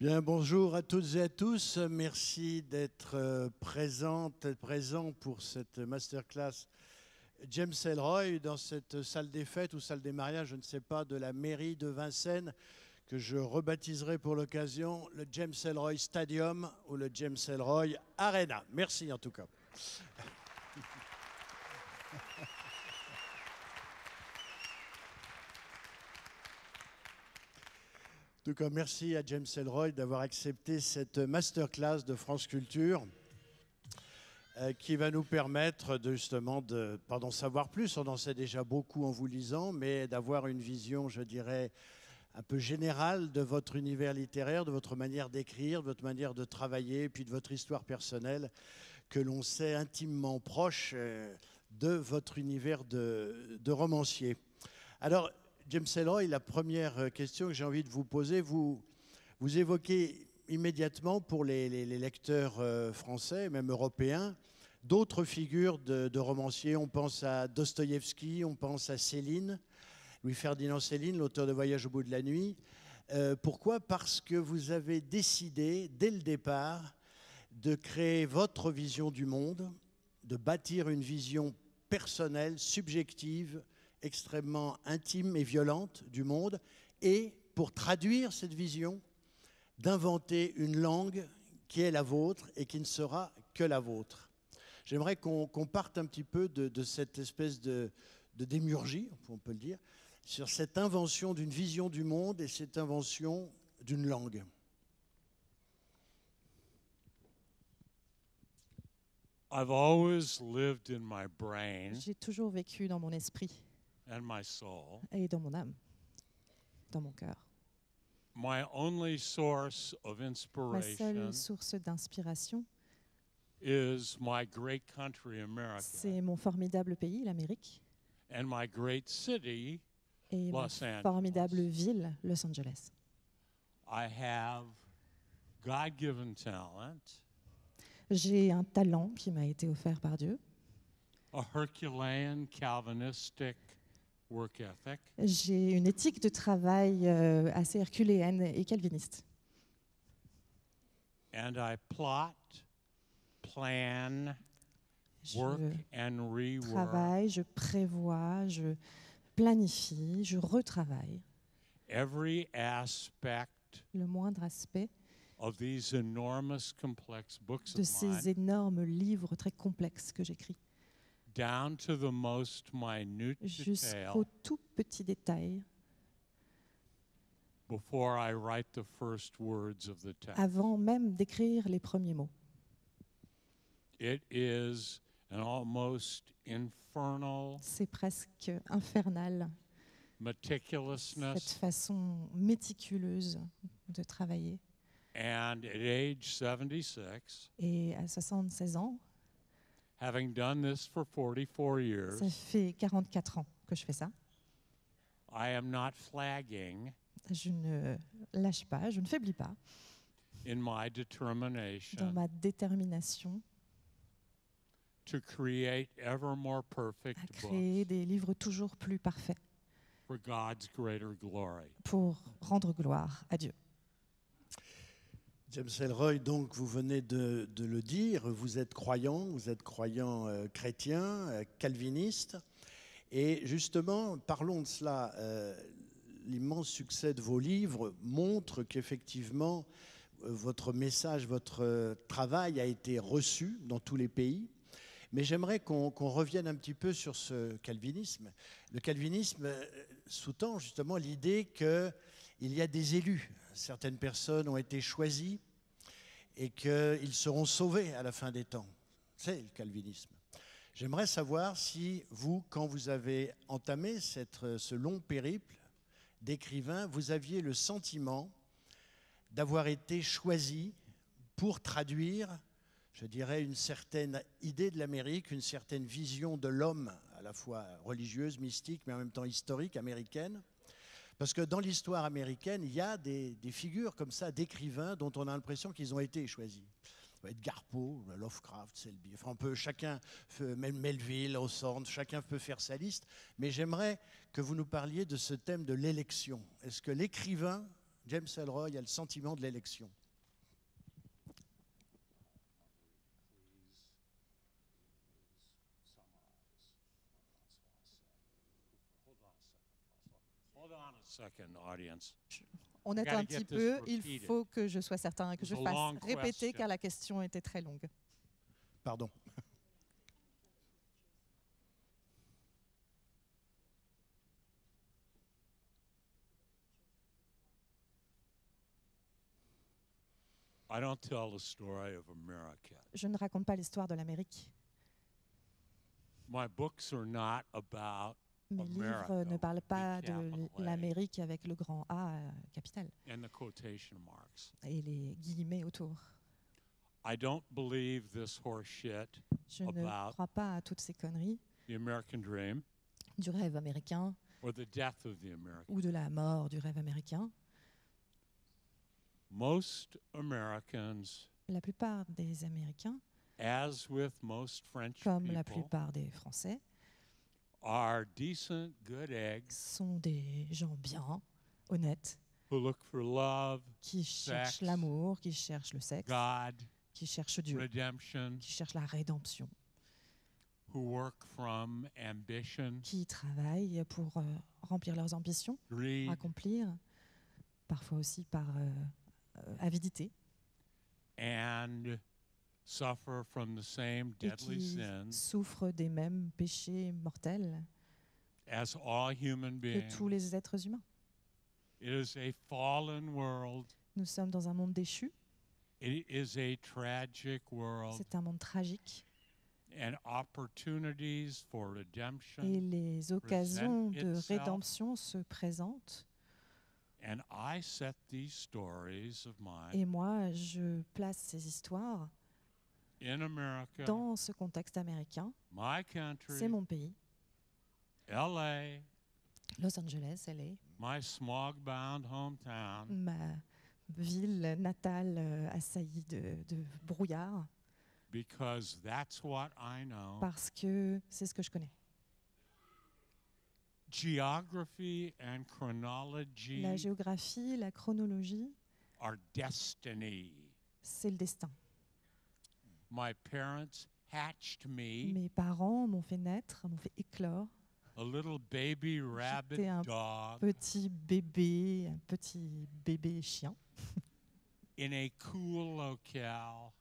Bien, bonjour à toutes et à tous. Merci d'être présent pour cette masterclass James Ellroy dans cette salle des fêtes ou salle des mariages, je ne sais pas, de la mairie de Vincennes, que je rebaptiserai pour l'occasion le James Ellroy Stadium ou le James Ellroy Arena. Merci en tout cas. En tout cas, merci à James Ellroy d'avoir accepté cette masterclass de France Culture qui va nous permettre justement de, pas d'en savoir plus, on en sait déjà beaucoup en vous lisant, mais d'avoir une vision, je dirais, un peu générale de votre univers littéraire, de votre manière d'écrire, de votre manière de travailler, puis de votre histoire personnelle, que l'on sait intimement proche de votre univers de romancier. Alors, James Ellroy, la première question que j'ai envie de vous poser, vous évoquez immédiatement pour les lecteurs français, même européens, d'autres figures de romanciers. On pense à Dostoïevski, on pense à Céline, Louis-Ferdinand Céline, l'auteur de Voyage au bout de la nuit. Pourquoi ? Parce que vous avez décidé, dès le départ, de créer votre vision du monde, de bâtir une vision personnelle, subjective, extrêmement intime et violente du monde, et pour traduire cette vision, d'inventer une langue qui est la vôtre et qui ne sera que la vôtre. J'aimerais qu'on parte un petit peu de cette espèce de démiurgie, on peut le dire, sur cette invention d'une vision du monde et cette invention d'une langue. I've always lived in my brain J'ai toujours vécu dans mon esprit and my soul. et dans mon âme, dans mon cœur. My only source of Ma inspiration seule source d'inspiration, is my great country, America, c'est mon formidable pays, l'Amérique, and my great city, et ma Los Angeles. formidable ville, Los Angeles. I have God-given talent, J'ai un talent qui m'a été offert par Dieu. a Herculean Calvinistic work ethic, J'ai une éthique de travail assez herculéenne et calviniste. and I plot, plan, work, Je and rework travaille, je prévois, je planifie, je retravaille every aspect le moindre aspect of these enormous complex books de of ces mine, énormes livres très complexes que j'écris, down to the most minute jusqu'au detail tout petit détail, before I write the first words of the text. avant même d'écrire les premiers mots. It is an almost infernal C'est presque infernal, cette meticulousness, façon méticuleuse de travailler. and at age 76, Et à 76 ans, having done this for 44 years, ça fait 44 ans que je fais ça. I am not flagging Je ne lâche pas, je ne faiblis pas in my dans determination ma détermination to create ever more à perfect créer books des livres toujours plus parfaits for God's greater glory. pour rendre gloire à Dieu. James Ellroy, donc vous venez de le dire, vous êtes croyant chrétien, calviniste. Et justement, parlons de cela. L'immense succès de vos livres montre qu'effectivement, votre message, votre travail a été reçu dans tous les pays. Mais j'aimerais qu'on revienne un petit peu sur ce calvinisme. Le calvinisme sous-tend justement l'idée qu'il y a des élus. Certaines personnes ont été choisies et qu'ils seront sauvés à la fin des temps. C'est le calvinisme. J'aimerais savoir si vous, quand vous avez entamé ce long périple d'écrivain, vous aviez le sentiment d'avoir été choisi pour traduire, je dirais, une certaine idée de l'Amérique, une certaine vision de l'homme, à la fois religieuse, mystique, mais en même temps historique, américaine. Parce que dans l'histoire américaine, il y a des figures comme ça, d'écrivains, dont on a l'impression qu'ils ont été choisis. Edgar Poe, Lovecraft, Selby, enfin on peut chacun, même Melville, Hawthorne, chacun peut faire sa liste. Mais j'aimerais que vous nous parliez de ce thème de l'élection. Est-ce que l'écrivain James Ellroy a le sentiment de l'élection. Hold on a second, audience. On I attend gotta un petit get this peu. Il repeated. faut que je sois certain, que je It was a long fasse répéter, question. car la question était très longue. Pardon. I don't tell the story of America. Je ne raconte pas l'histoire de l'Amérique. My books are not about Mes America livres ne with parlent big pas de capital A l'Amérique avec le grand A capital and the quotation marks. et les guillemets autour. I don't believe this horse shit Je ne about crois pas à toutes ces conneries the American dream du rêve américain or the death of the American. ou de la mort du rêve américain. Most Americans, La plupart des Américains, as with most French comme la people, plupart des Français, are decent, good eggs sont des gens bien, honnêtes, who look for love, qui cherchent sex, l'amour, qui cherchent le sexe, God, qui cherchent Dieu, redemption, qui cherchent la rédemption, who work from ambition, qui travaillent pour remplir leurs ambitions, greed, accomplir, parfois aussi par avidité, and suffer from the same et deadly qui sins souffrent des mêmes péchés mortels as all human que beings. tous les êtres humains. It is a fallen world. Nous sommes dans un monde déchu, It is a tragic world. c'est un monde tragique, And opportunities for redemption. et les occasions de itself. rédemption se présentent. And I set these stories of mine Et moi, je place ces histoires in America, dans ce contexte américain. my country, C'est mon pays, LA, Los Angeles, LA, my smog-bound hometown, ma ville natale assaillie de brouillard, because that's what I know. parce que c'est ce que je connais. Geography and chronology La géographie, la chronologie, are destiny. c'est le destin. My parents hatched me, Mes parents m'ont fait naître, m'ont fait éclore. a little baby rabbit J'étais un dog, petit bébé chien, in a cool locale.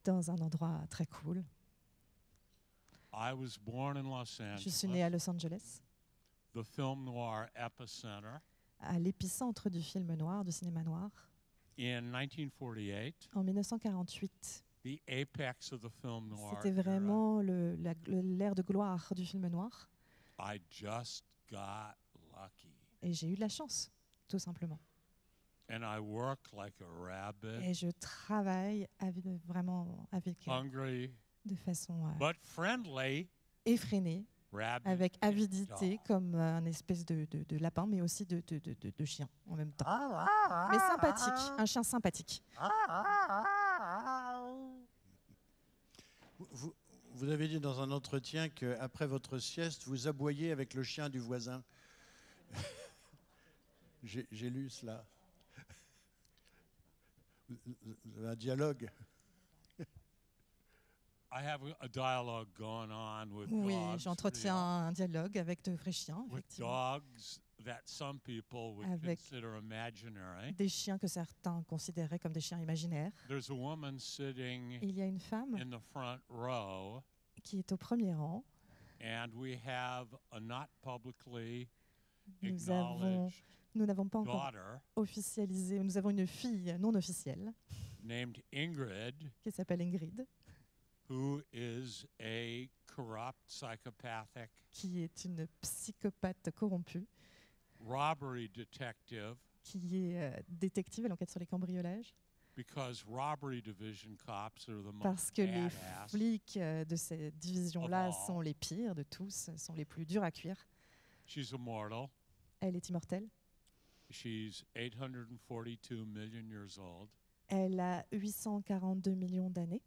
dans un endroit très cool. I was born in Los Je suis née à Angeles, Los Angeles, the film noir epicenter, à l'épicentre du film noir, du cinéma noir, in 1948, en 1948. the apex of the film noir C'était era. vraiment l'ère de gloire du film noir. I just got lucky. Et j'ai eu de la chance, tout simplement. And I work like a rabbit, Et je travaille vraiment hungry de façon but friendly effrénée, rabbit. avec avidité, dog. comme un espèce de lapin, mais aussi de chien en même temps. Mais sympathique, un chien sympathique. Vous avez dit dans un entretien qu'après votre sieste, vous aboyez avec le chien du voisin. J'ai lu cela. Vous avez un dialogue. I have a dialogue going on with Oui, dogs, j'entretiens un dialogue avec de vrais chiens, with effectivement. dogs that some people would Avec consider imaginary. Des chiens que certains considéraient comme des chiens imaginaires. There's a woman sitting Il y a une femme in the front row, qui est au premier rang. and we have a not publicly Nous n'avons pas encore daughter officialisé, nous avons une fille non officielle named Ingrid, qui s'appelle Ingrid, who is a corrupt, psychopathic qui est une psychopathe corrompue, robbery detective, qui est détective, elle enquête sur les cambriolages, because robbery division cops are the most parce que les badass. flics de cette division-là Of all. sont les pires de tous, sont les plus durs à cuire. She's immortal. Elle est immortelle. She's 842 million years old, Elle a 842 millions d'années.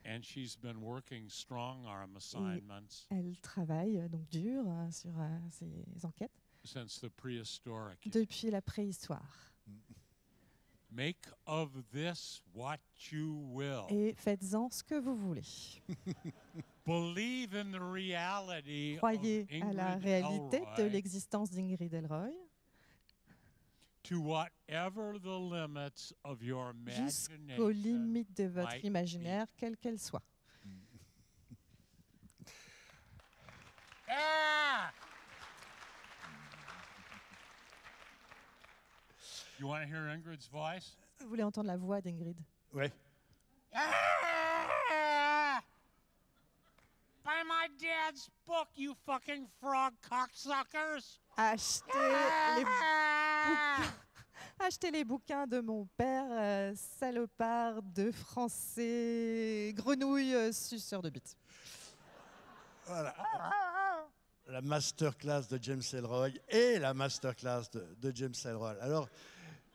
and she's been working strong arm assignments Elle travaille donc dur sur ses enquêtes since the prehistoric. depuis la préhistoire. Make of this what you will. Et faites-en ce que vous voulez. Believe in the reality Croyez of à la Ingrid réalité de Elroy l'existence d'Ingrid Elroy to whatever the limits of your jusqu'aux imagination. limites de votre might imaginaire, quelles qu'elles soient. Ah! You want to hear Ingrid's voice? Vous voulez entendre la voix d'Ingrid? Ouais. Ah! Buy my dad's book, you fucking frog cocksuckers! Achetez les bouquins, achetez les bouquins de mon père, salopard de français, grenouille, suceur de bites. Voilà. La masterclass de James Ellroy et la masterclass de James Ellroy. Alors,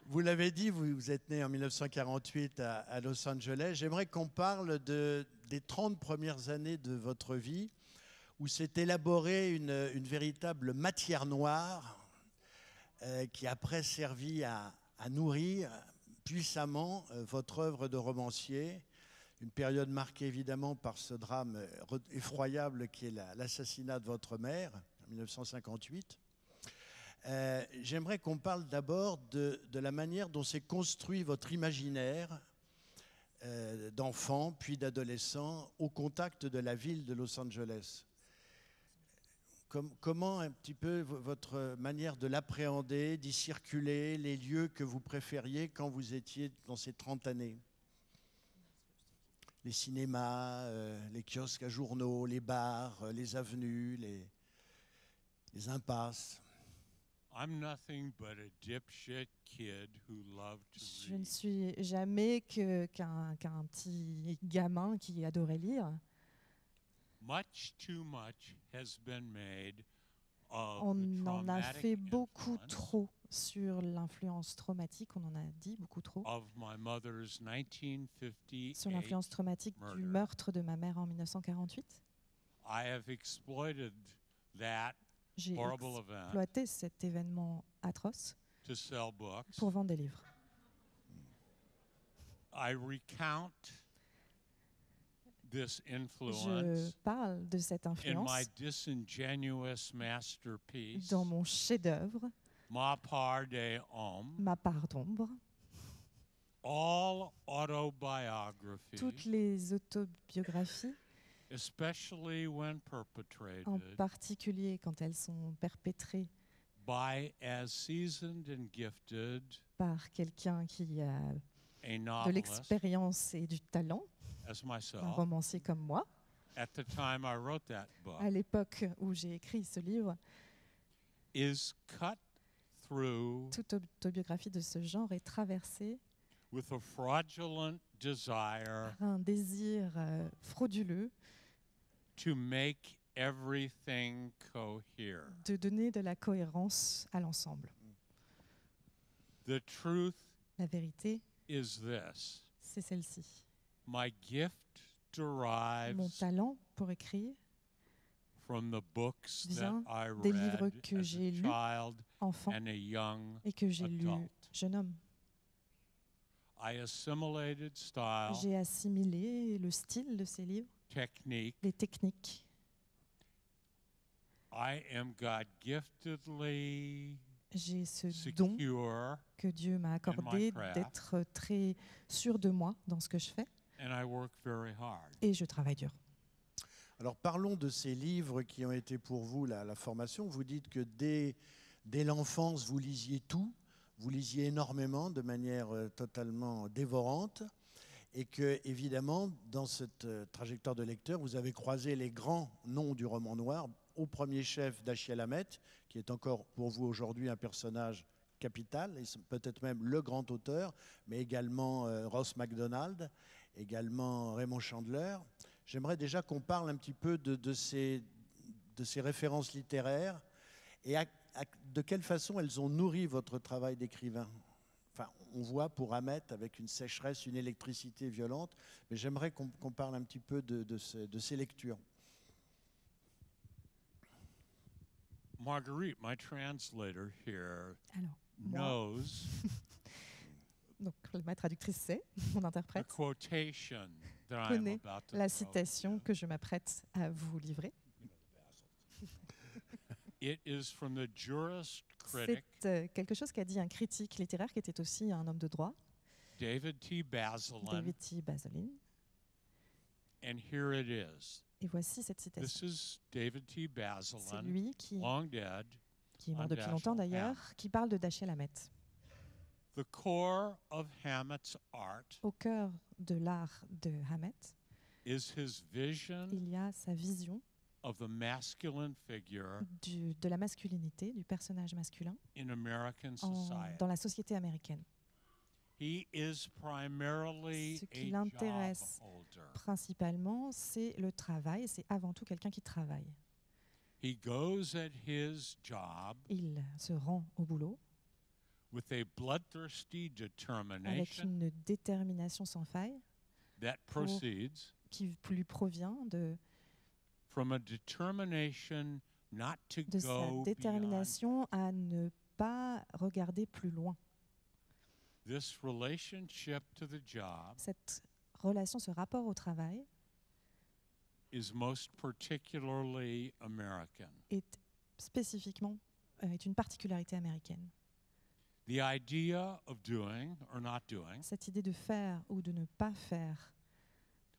vous l'avez dit, vous êtes né en 1948 à Los Angeles. J'aimerais qu'on parle des 30 premières années de votre vie où s'est élaborée une véritable matière noire qui après servi à nourrir puissamment votre œuvre de romancier. Une période marquée évidemment par ce drame effroyable qui est l'assassinat de votre mère en 1958. J'aimerais qu'on parle d'abord de la manière dont s'est construit votre imaginaire d'enfant puis d'adolescent au contact de la ville de Los Angeles. Comment un petit peu votre manière de l'appréhender, d'y circuler, les lieux que vous préfériez quand vous étiez dans ces 30 années? Les cinémas, les kiosques à journaux, les bars, les avenues, les impasses. I'm nothing but a dipshit kid who loved to Je ne read. suis jamais qu'un petit gamin qui adorait lire. Much too much has been made of On the en a traumatic fait beaucoup influence trop sur l'influence traumatique, on en a dit beaucoup trop, of my mother's sur 1958. l'influence traumatique du murder. meurtre de ma mère en 1948. I have exploited that J'ai horrible event exploité cet événement atroce to sell books. pour vendre des livres. I recount this Je influence parle de cette in my influence disingenuous masterpiece, dans mon chef-d'œuvre, Ma part des hommes, Ma part d'ombre. all autobiography, Toutes les autobiographies, especially when perpetrated en particulier quand elles sont perpétrées by as seasoned and gifted par quelqu'un qui a a de novelist l'expérience et du talent, as un myself. romancier comme moi. At the time I wrote that book, À l'époque où j'ai écrit ce livre, is cut through toute autobiographie de ce genre est traversée with a fraudulent desire par un désir frauduleux to make everything cohere. de donner de la cohérence à l'ensemble. The truth La vérité, is this. c'est celle-ci. My gift Mon derives talent pour écrire, from the books that vient I des livres read que as j'ai a lus child enfant, and a young et que j'ai lu adult. jeune homme. I assimilated style, J'ai assimilé le style de ces livres, technique. les techniques. I am God-giftedly J'ai ce don secure, que Dieu m'a accordé craft. d'être très sûr de moi dans ce que je fais, and I work very hard. et je travaille dur. Alors parlons de ces livres qui ont été pour vous la formation. Vous dites que dès l'enfance, vous lisiez tout, vous lisiez énormément de manière totalement dévorante et que, évidemment, dans cette trajectoire de lecteur, vous avez croisé les grands noms du roman noir, au premier chef Dashiell Hammett, qui est encore pour vous aujourd'hui un personnage capital, et peut-être même le grand auteur, mais également Ross MacDonald, également Raymond Chandler. J'aimerais déjà qu'on parle un petit peu de ces références littéraires et de quelle façon elles ont nourri votre travail d'écrivain. Enfin, on voit pour Hammett avec une sécheresse, une électricité violente, mais j'aimerais qu'on parle un petit peu de ces lectures. Marguerite, my translator here, Alors, moi, knows Donc ma traductrice sait, mon the interprète quotation that I am connaît about to la throw citation to you. que je m'apprête à vous livrer. It is from the jurist critic C'est quelque chose qu'a dit un critique littéraire qui était aussi un homme de droit, David T. Baselin, David T. Baselin. and here it is. Et voici cette citation. This is David T. C'est Baselin, lui qui long dead. est mort on depuis longtemps Dashiell d'ailleurs, qui parle de Dashiell Hammett. The core of Hammett's art Au cœur de l'art de Hammett, is his vision il y a sa vision of the masculine figure de la masculinité, du personnage masculin in American dans society. la société américaine. He is primarily Ce a qui job l'intéresse holder. principalement, c'est le travail, c'est avant tout quelqu'un qui travaille. He goes at his job Il se rend au boulot with a bloodthirsty avec determination une détermination sans faille that proceeds qui lui provient from a determination not to de sa go beyond. détermination à ne pas regarder plus loin. This relationship to the job Cette relation, ce rapport au travail is most particularly American. est spécifiquement est une particularité américaine. The idea of doing or not doing Cette idée de faire ou de ne pas faire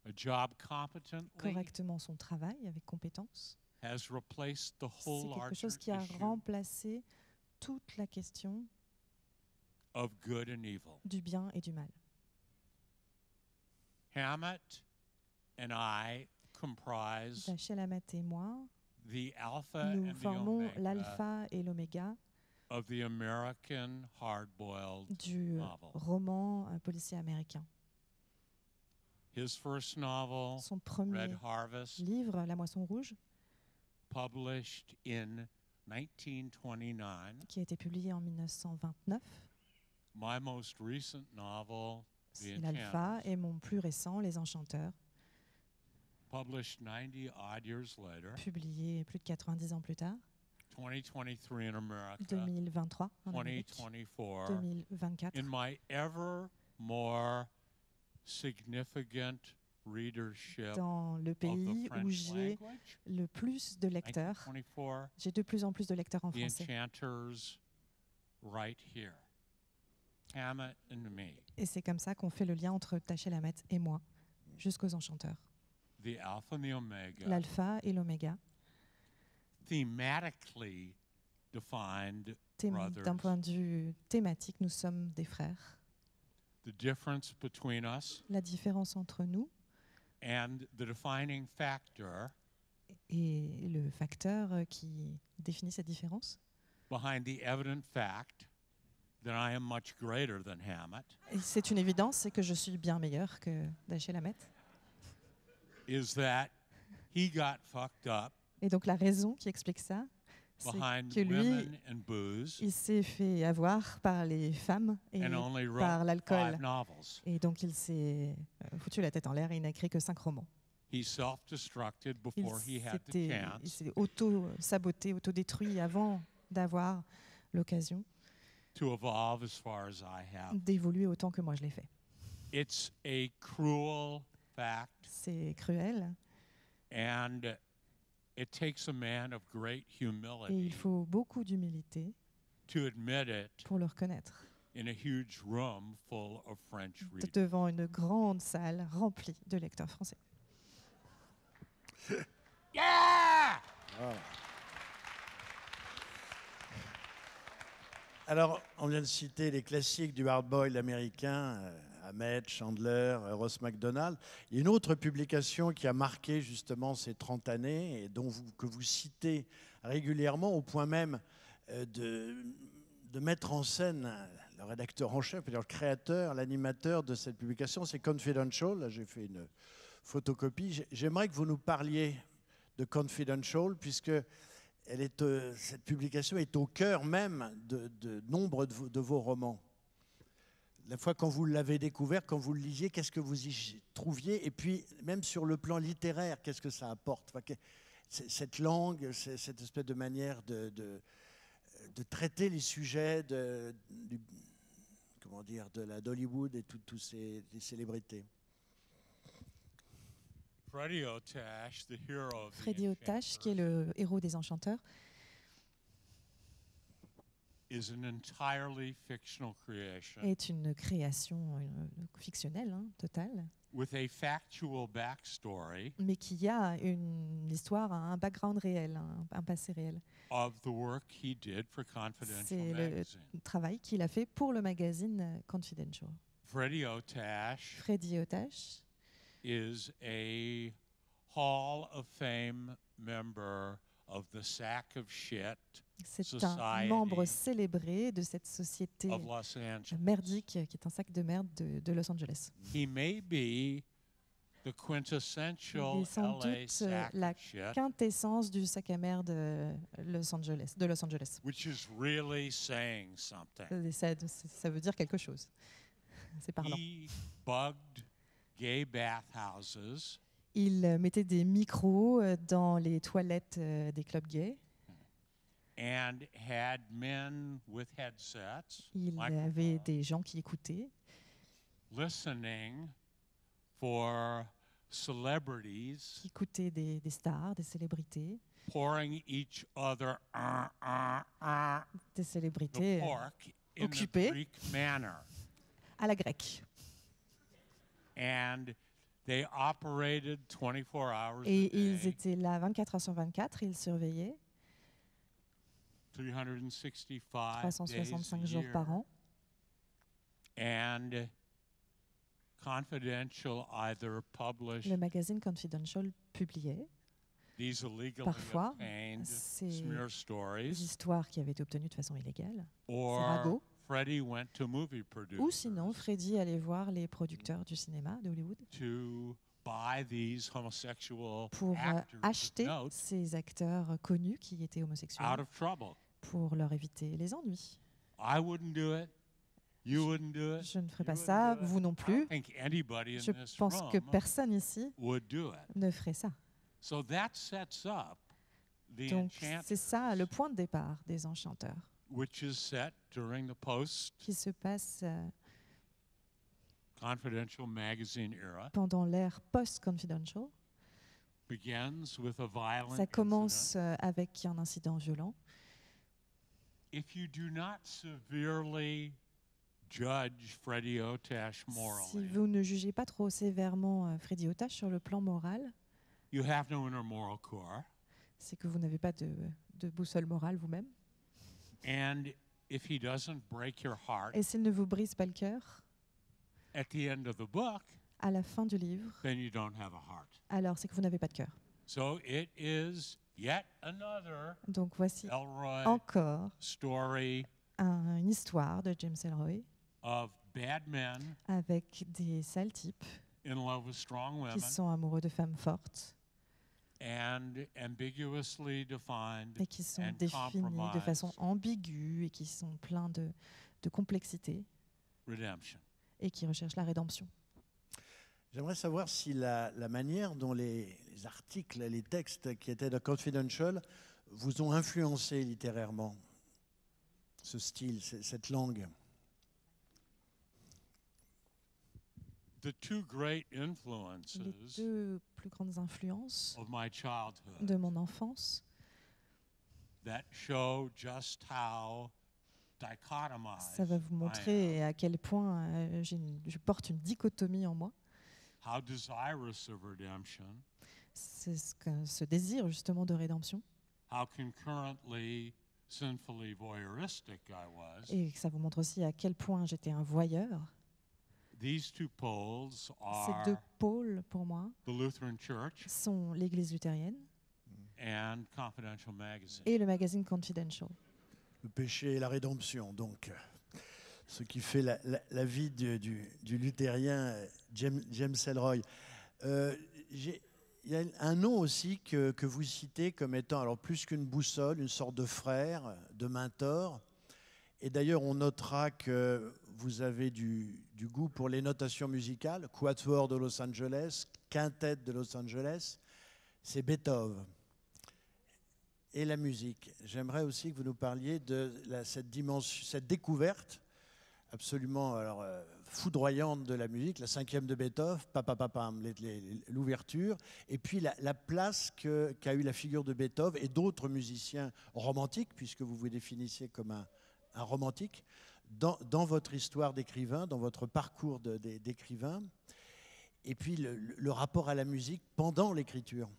a job competently correctement son travail avec compétence, has replaced the c'est whole quelque larger chose qui a issue remplacé toute la question of good and evil. du bien et du mal. Hammett and I comprise Dashiell Hammett et moi, the alpha nous and the formons omega l'alpha et l'oméga of the American hard-boiled du novel. roman policier américain. His first novel, Son Red premier Harvest, livre, La Moisson Rouge, published in 1929. qui a été publié en 1929, My most recent novel, The c'est l'alpha, Enchanters, et mon plus récent, Les Enchanteurs, published 90 odd years later, publié plus de 90 ans plus tard, 2023 in America, 2023 en Amérique, 2024, 2024. in my ever more significant readership Dans le of the pays où French j'ai language. le plus de lecteurs, 1924, j'ai de plus en plus de lecteurs en The français. Enchanters, right here. Hammett and me. Et c'est comme ça qu'on fait le lien entre Dashiell Hammett et moi, jusqu'aux Enchanteurs. The Alpha and the Omega, L'alpha et l'oméga, thematically defined brothers. d'un point de vue thématique, nous sommes des frères. The difference between us La différence entre nous and the defining factor et le facteur qui définit cette différence, behind the evident fact that I am much greater than Hammett et c'est une évidence, c'est que je suis bien meilleur que Dashiell Hammett. is that he got fucked up Et donc la raison qui explique ça, c'est behind que lui, women and booze il s'est fait avoir par les femmes et and only par wrote l'alcool. 5 novels. Et donc il s'est foutu la tête en l'air et il n'a écrit que 5 romans. He self-destructed before he had the Il chance. s'est auto-saboté, auto-détruit avant d'avoir l'occasion To evolve as far as I have. d'évoluer autant que moi je l'ai fait. It's a cruel fact, C'est cruel and it takes a man of great et il humility faut beaucoup d'humilité to admit it pour le reconnaître. in a huge room full of French readers. Devant une grande salle remplie de lecteurs français. Yeah! Alors, on vient de citer les classiques du hard-boiled américain, Hammett, Chandler, Ross MacDonald. Il y a une autre publication qui a marqué justement ces 30 années et que vous citez régulièrement au point même de mettre en scène le rédacteur en chef, le créateur, l'animateur de cette publication, c'est Confidential. Là, j'ai fait une photocopie. J'aimerais que vous nous parliez de Confidential, puisque cette publication est au cœur même de nombre de vos romans. La fois quand vous l'avez découvert, quand vous le lisiez, qu'est-ce que vous y trouviez? Et puis, même sur le plan littéraire, qu'est-ce que ça apporte? Enfin, cette langue, cette espèce de manière de traiter les sujets, comment dire, d'Hollywood et tous ces célébrités. Freddie Otash, the hero of the Freddie Otash, qui est le héros des Enchanteurs, is an entirely fictional creation est une création fictionnelle, totale, with a factual backstory mais qui a une histoire, un background réel, un passé réel. of the work he did for Confidential C'est le magazine. travail qu'il a fait pour le magazine Confidential. Freddie Otash Freddie Otash is a Hall of Fame member of the Sack of Shit c'est un Society membre célébré de cette société of Los Angeles. merdique qui est un sac de merde de Los Angeles. He may be the Il quintessential est sans LA doute sack la of shit, quintessence du sac à merde de Los Angeles. which is really saying something. Ça veut dire quelque chose. C'est parlant. He bugged gay bathhouses Il mettait des micros dans les toilettes des clubs gays. and had men with headsets Il avait microphones, des gens qui écoutaient, listening for celebrities qui écoutaient des stars, des célébrités, pouring each other des the célébrités pork in the occupées. Greek manner. à la grecque. And they operated 24 hours Et a ils day, étaient là 24 heures sur 24, ils surveillaient 365 365 days a jours year. par an. And Confidential either published Le magazine Confidential publiait these illegally parfois obtained ces smear stories, histoires qui avaient été obtenues de façon illégale. or ragots. Freddie went to movie Ou producers sinon, Freddie allait voir les producteurs du cinéma de Hollywood to buy these homosexual pour actors of acheter note ces acteurs connus qui étaient out homosexuels of trouble. pour leur éviter les ennuis. I wouldn't do it. You wouldn't do it. Je ne ferai You pas wouldn't ça, do it. vous non I plus. don't think anybody in Je this pense que room personne ici would do it. ne ferait ça. So that sets up the Donc c'est enchantment, ça le point de départ des Enchanteurs, which is set during the qui se passe post-Confidential magazine era. pendant l'ère post-Confidential. Begins with a violent Ça incident. commence avec un incident violent. If you do not severely judge Freddie Otash Si morally, vous ne jugez pas trop sévèrement Freddie Otash sur le plan moral, you have no inner moral core. c'est que vous n'avez pas de boussole morale vous-même. And if he doesn't break your heart Et s'il ne vous brise pas le cœur, at the end of the book, à la fin du livre, then you don't have a heart. alors c'est que vous n'avez pas de cœur. So it is yet another Donc voici Elroy encore story une histoire de James Ellroy of bad men avec des sales types in love with strong women qui sont amoureux de femmes fortes and ambiguously defined et qui sont and définis de façon compromised ambiguë et qui sont pleins de complexité redemption. et qui recherchent la rédemption. J'aimerais savoir si la manière dont les articles, les textes qui étaient dans Confidential vous ont influencé littérairement, ce style, cette langue. The two great Les influences deux plus grandes influences of my childhood de mon enfance, that show just how dichotomized ça va vous I montrer à quel point je porte une dichotomie en moi. am, how desirous of redemption, C'est ce désir justement de rédemption how concurrently sinfully voyeuristic I was. et ça vous montre aussi à quel point j'étais un voyeur. These two poles Ces are deux pôles pour moi the Lutheran Church sont l'Église luthérienne and Confidential magazine. et le magazine Confidential. Le péché et la rédemption, donc. Ce qui fait la vie du luthérien James Ellroy. Il y a un nom aussi que vous citez comme étant, alors plus qu'une boussole, une sorte de frère, de mentor. Et d'ailleurs, on notera que vous avez du goût pour les notations musicales. Quatuor de Los Angeles, Quintette de Los Angeles, c'est Beethoven. Et la musique. J'aimerais aussi que vous nous parliez de cette dimension, cette découverte absolument foudroyante de la musique, la 5e de Beethoven, l'ouverture, et puis la place qu'a eu la figure de Beethoven et d'autres musiciens romantiques, puisque vous vous définissez comme un romantique, dans votre histoire d'écrivain, dans votre parcours d'écrivain, et puis le rapport à la musique pendant l'écriture.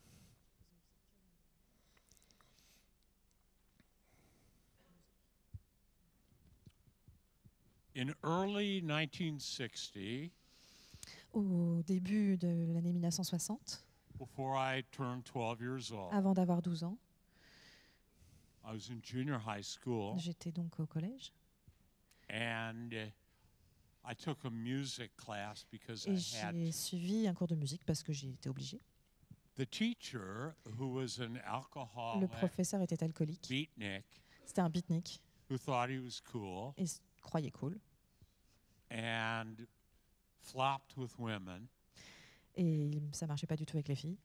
In early 1960, Au début de l'année 1960, before I turned 12 years old, avant d'avoir 12 ans, I was in junior high school, j'étais donc au collège and I took a music class because et I had j'ai suivi un cours de musique parce que j'ai été obligée. the teacher, who was an Le alcoholic professeur était alcoolique, beatnik, c'était un beatnik who thought he was cool et se croyait cool. and flopped with women, Et ça marchait pas du tout avec les filles.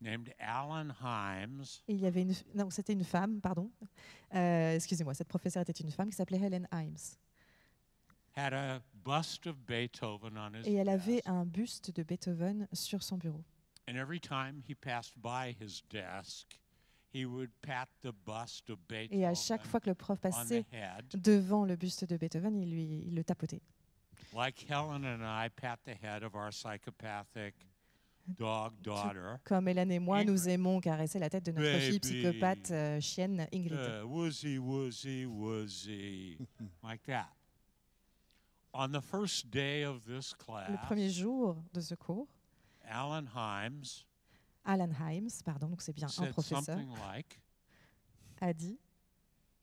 named Alan Himes. Et il y avait non, c'était une femme, pardon. Excusez-moi, cette professeure était une femme qui s'appelait Helen Himes. Had a bust of Beethoven on his Et elle avait desk. un buste de Beethoven sur son bureau. And every time he passed by his desk, he would pat the bust of Et à chaque Beethoven fois que le prof on the passait head, devant le buste de Beethoven, il le tapotait. like Helen and I pat the head of our psychopathic dog daughter. Comme Hélène et moi, Ingrid. nous aimons caresser la tête de notre fille Baby. psychopathe chienne Ingrid. Woozy, woozy, woozy, like that. On the first day of this Le premier class, jour de ce cours, Alan Himes Alan Himes, pardon, donc c'est bien un said professeur, something like, a dit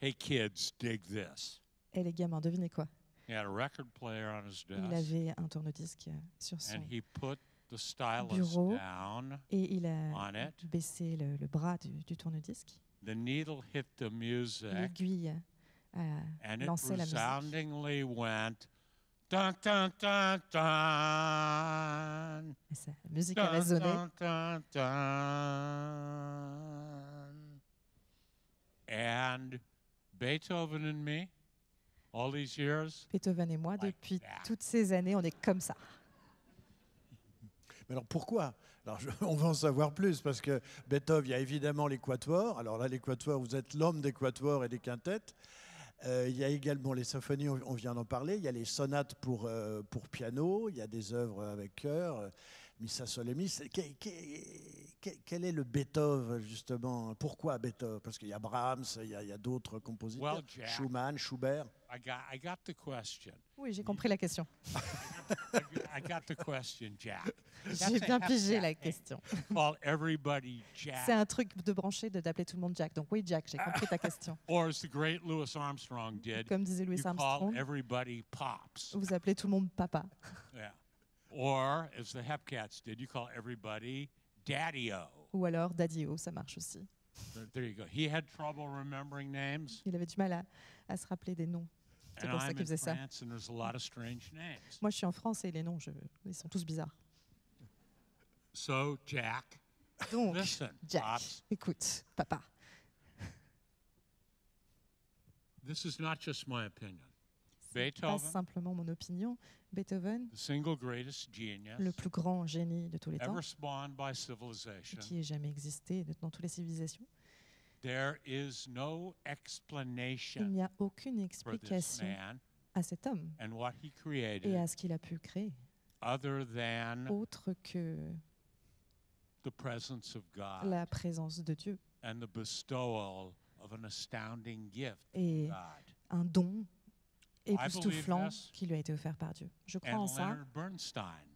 "Hey kids, dig this." « Eh les gamins, devinez quoi ?» He had a record player on his Il desk, avait un tourne-disque sur son... and he put the stylus bureau. down Et il a on it. baissé le bras du tourne-disque. The needle hit the music, L'aiguille a and it lancé la musique. resoundingly went, dun dun dun dun. Et la musique a Dun, résonné. dun, dun, dun. And Beethoven and me, all these years, Beethoven et moi, Like depuis that. toutes ces années, on est comme ça. Mais alors pourquoi? Alors on va en savoir plus parce que Beethoven, il y a évidemment l'équatoire. Alors là, l'équatoire, vous êtes l'homme d'équatoire et des quintettes. Il y a également les symphonies, on vient d'en parler. Il y a les sonates pour piano. Il y a des œuvres avec chœur, Missa Solemnis. Quel est le Beethoven, justement? Pourquoi Beethoven? Parce qu'il y a Brahms, il y a d'autres compositeurs. Well, Jack. Schumann, Schubert. I got the question. Oui, j'ai compris la question. I got the question, Jack. J'ai bien pigé la question. Call everybody C'est Jack. un truc de branché d'appeler tout le monde Jack. Donc oui, Jack, j'ai compris ta question. Or as the great Louis Armstrong did, Comme disait Louis you call Armstrong, everybody Pops. vous appelez tout le monde papa. Yeah. Or as the Hepcats did, you call everybody Daddy-O. Ou alors Daddy-O, ça marche aussi. There you go. He had trouble remembering names. Il avait du mal à se rappeler des noms. C'est And pour ça I'm qu'il in faisait ça. France, and there's a lot of strange names. Moi, je suis en France et les noms, ils sont tous bizarres. So, Jack, Donc, listen, Jack, Pops, écoute, papa, this is not just my opinion. c'est pas Beethoven, simplement mon opinion. Beethoven, the single greatest genius le plus grand génie de tous les temps, ever spawned by civilization, qui ait jamais existé dans toutes les civilisations, there is no il explanation n'y a aucune for this explication man à cet homme and what he et created à ce qu'il a pu créer, other than autre que the presence of God la présence de Dieu and the bestowal of an astounding gift et from God. un don époustouflant believe this. qui lui a été offert par Dieu. Je crois en And ça. Leonard Bernstein.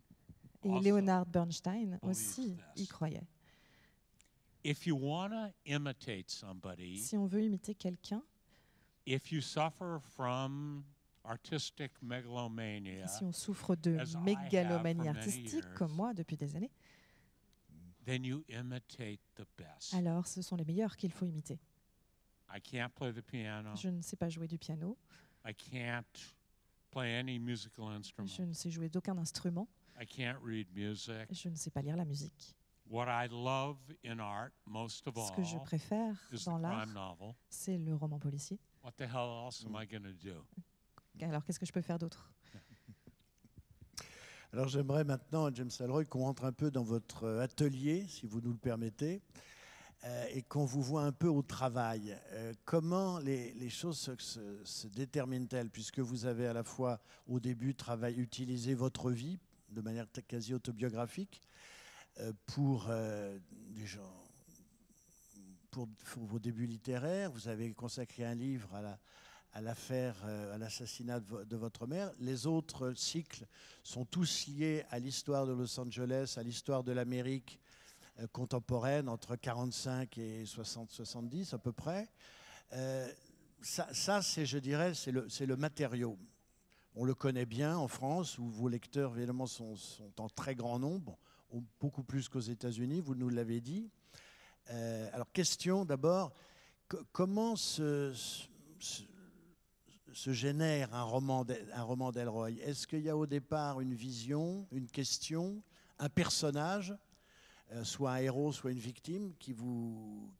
Et also Leonard Bernstein believes aussi this. y croyait. If you want to imitate somebody, Si on veut imiter quelqu'un, if you suffer from artistic megalomania, si on souffre de as I have mégalomanie for many artistique, years, comme moi depuis des années, then you imitate the best. alors ce sont les meilleurs qu'il faut imiter. I can't play the piano. Je ne sais pas jouer du piano, I can't play any musical instrument. je ne sais jouer d'aucun instrument, I can't read music. je ne sais pas lire la musique. What I love in art most of Ce que je all préfère is the dans l'art, crime novel. c'est le roman policier. What the hell else am I going to do? Alors, qu'est-ce que je peux faire d'autre? Alors j'aimerais maintenant, James Ellroy, qu'on rentre un peu dans votre atelier, si vous nous le permettez, et qu'on vous voit un peu au travail. Comment les choses se déterminent-elles, puisque vous avez à la fois au début utilisé votre vie de manière quasi autobiographique pour vos débuts littéraires. Vous avez consacré un livre à l'affaire, à l'assassinat de votre mère. Les autres cycles sont tous liés à l'histoire de Los Angeles, à l'histoire de l'Amérique contemporaine entre 45 et 60-70 à peu près. Ça c'est, je dirais, c'est le matériau. On le connaît bien en France, où vos lecteurs, évidemment, sont en très grand nombre, beaucoup plus qu'aux États-Unis, vous nous l'avez dit. Alors, question d'abord, comment se génère un roman d'Ellroy? Est-ce qu'il y a au départ une vision, une question, un personnage, soit un héros, soit une victime, qui vous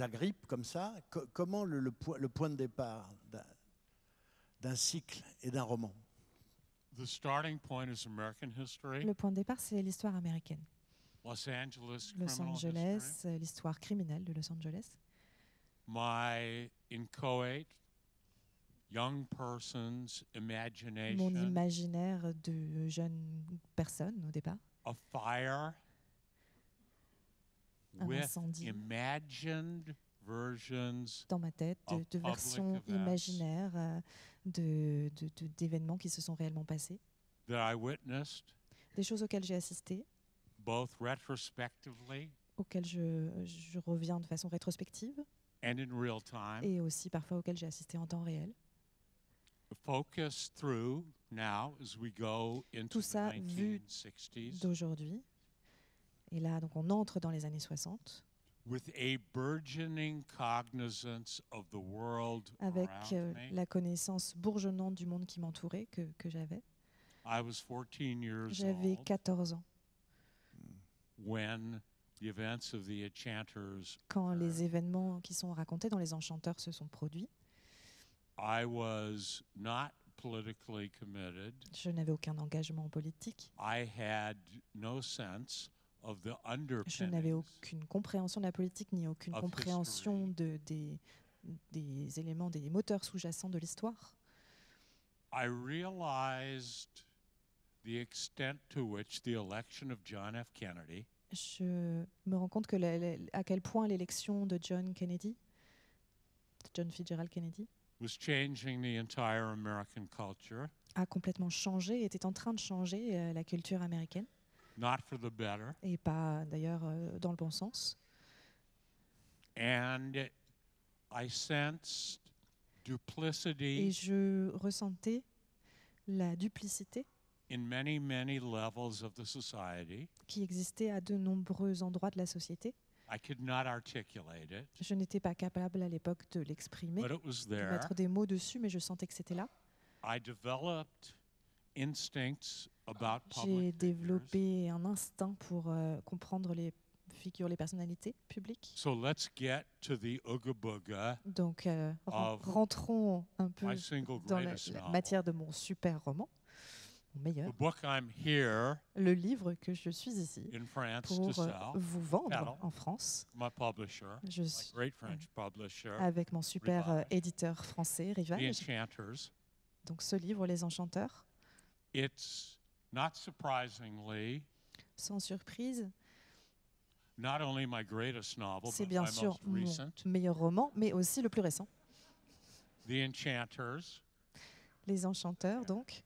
agrippe comme ça? Comment le point de départ d'un cycle et d'un roman? The starting point is American history, Le point de départ, c'est l'histoire américaine. Los Angeles Los criminal Angeles, history. l'histoire criminelle de Los Angeles. My inchoate young person's Mon imagination imaginaire de jeune personne au départ. of fire Un with incendie. imagined versions Dans ma tête, of de public versions events imaginaires d'événements qui se sont réellement passés. that I witnessed, Des choses auxquelles j'ai assisté, both retrospectively auxquelles je reviens de façon rétrospective, and in real time. et aussi parfois auxquelles j'ai assisté en temps réel. Focus through now as we go into Tout the ça vu 1960s d'aujourd'hui. Et là, donc, on entre dans les années 60 with a burgeoning cognizance of the world avec around me. la connaissance bourgeonnante du monde qui m'entourait que j'avais. I was 14 years J'avais old 14 ans when the events of the Enchanters quand les occurred. événements qui sont racontés dans Les Enchanteurs se sont produits. I was not politically committed. Je n'avais aucun engagement politique. I had no sense of the Je n'avais underpinnings aucune compréhension de la politique ni aucune of compréhension history. des éléments, des moteurs sous-jacents de l'histoire. I realized the extent to which the election of John F. Kennedy Je me rends compte que à quel point l'élection de John Fitzgerald Kennedy, was changing the entire American culture, a complètement changé, était en train de changer la culture américaine, not for the better. et pas d'ailleurs dans le bon sens. And I sensed Et duplicity je ressentais la duplicité in many, many levels of the society. qui existait à de nombreux endroits de la société. I could not articulate it, Je n'étais pas capable à l'époque de l'exprimer, but it was de there. mettre des mots dessus, mais je sentais que c'était là. I developed instincts about J'ai public figures. développé un instinct pour comprendre les figures, les personnalités publiques. So let's get to the ooga booga, Donc, Of rentrons un peu my single dans la greatest novel. matière de mon super roman, mon meilleur, The book I'm here le livre que je suis ici in France to pour sell. vous vendre Cattle. en France. My publisher, Je my suis great French publisher, avec mon super Rivage. éditeur français, The Rivage. Enchanters. Donc, ce livre, Les Enchanteurs, It's not surprisingly sans surprise, not only my greatest novel, c'est but bien my sûr most mon recent. meilleur roman, mais aussi le plus récent. The Enchanters. Les Enchanteurs, donc.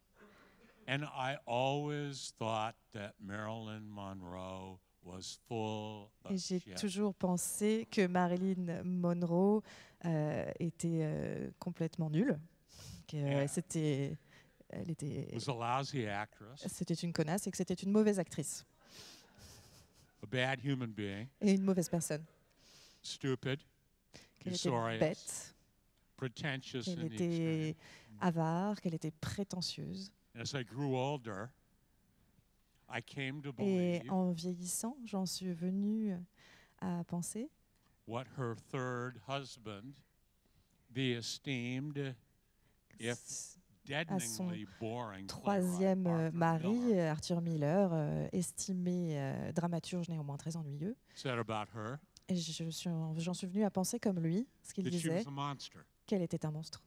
And I always thought that Marilyn Monroe was full of Et j'ai shit. toujours pensé que Marilyn Monroe était complètement nulle, que Yeah. c'était Was a lousy actress, une connasse et que c'était une mauvaise actrice a bad human being, et une mauvaise personne, stupid, qu'elle était usurious, bête, pretentious qu'elle in the était extreme. avare, qu'elle était prétentieuse. As I grew older, I came to Et believe en vieillissant, j'en suis venue à penser what her third husband, the esteemed, if deadeningly boring troisième playwright, Arthur mari, Miller, Arthur Miller, estimé dramaturge néanmoins très ennuyeux. said about her Et j'en suis venue à penser comme lui, ce qu'il that she disait, was a monster. qu'elle était un monstre.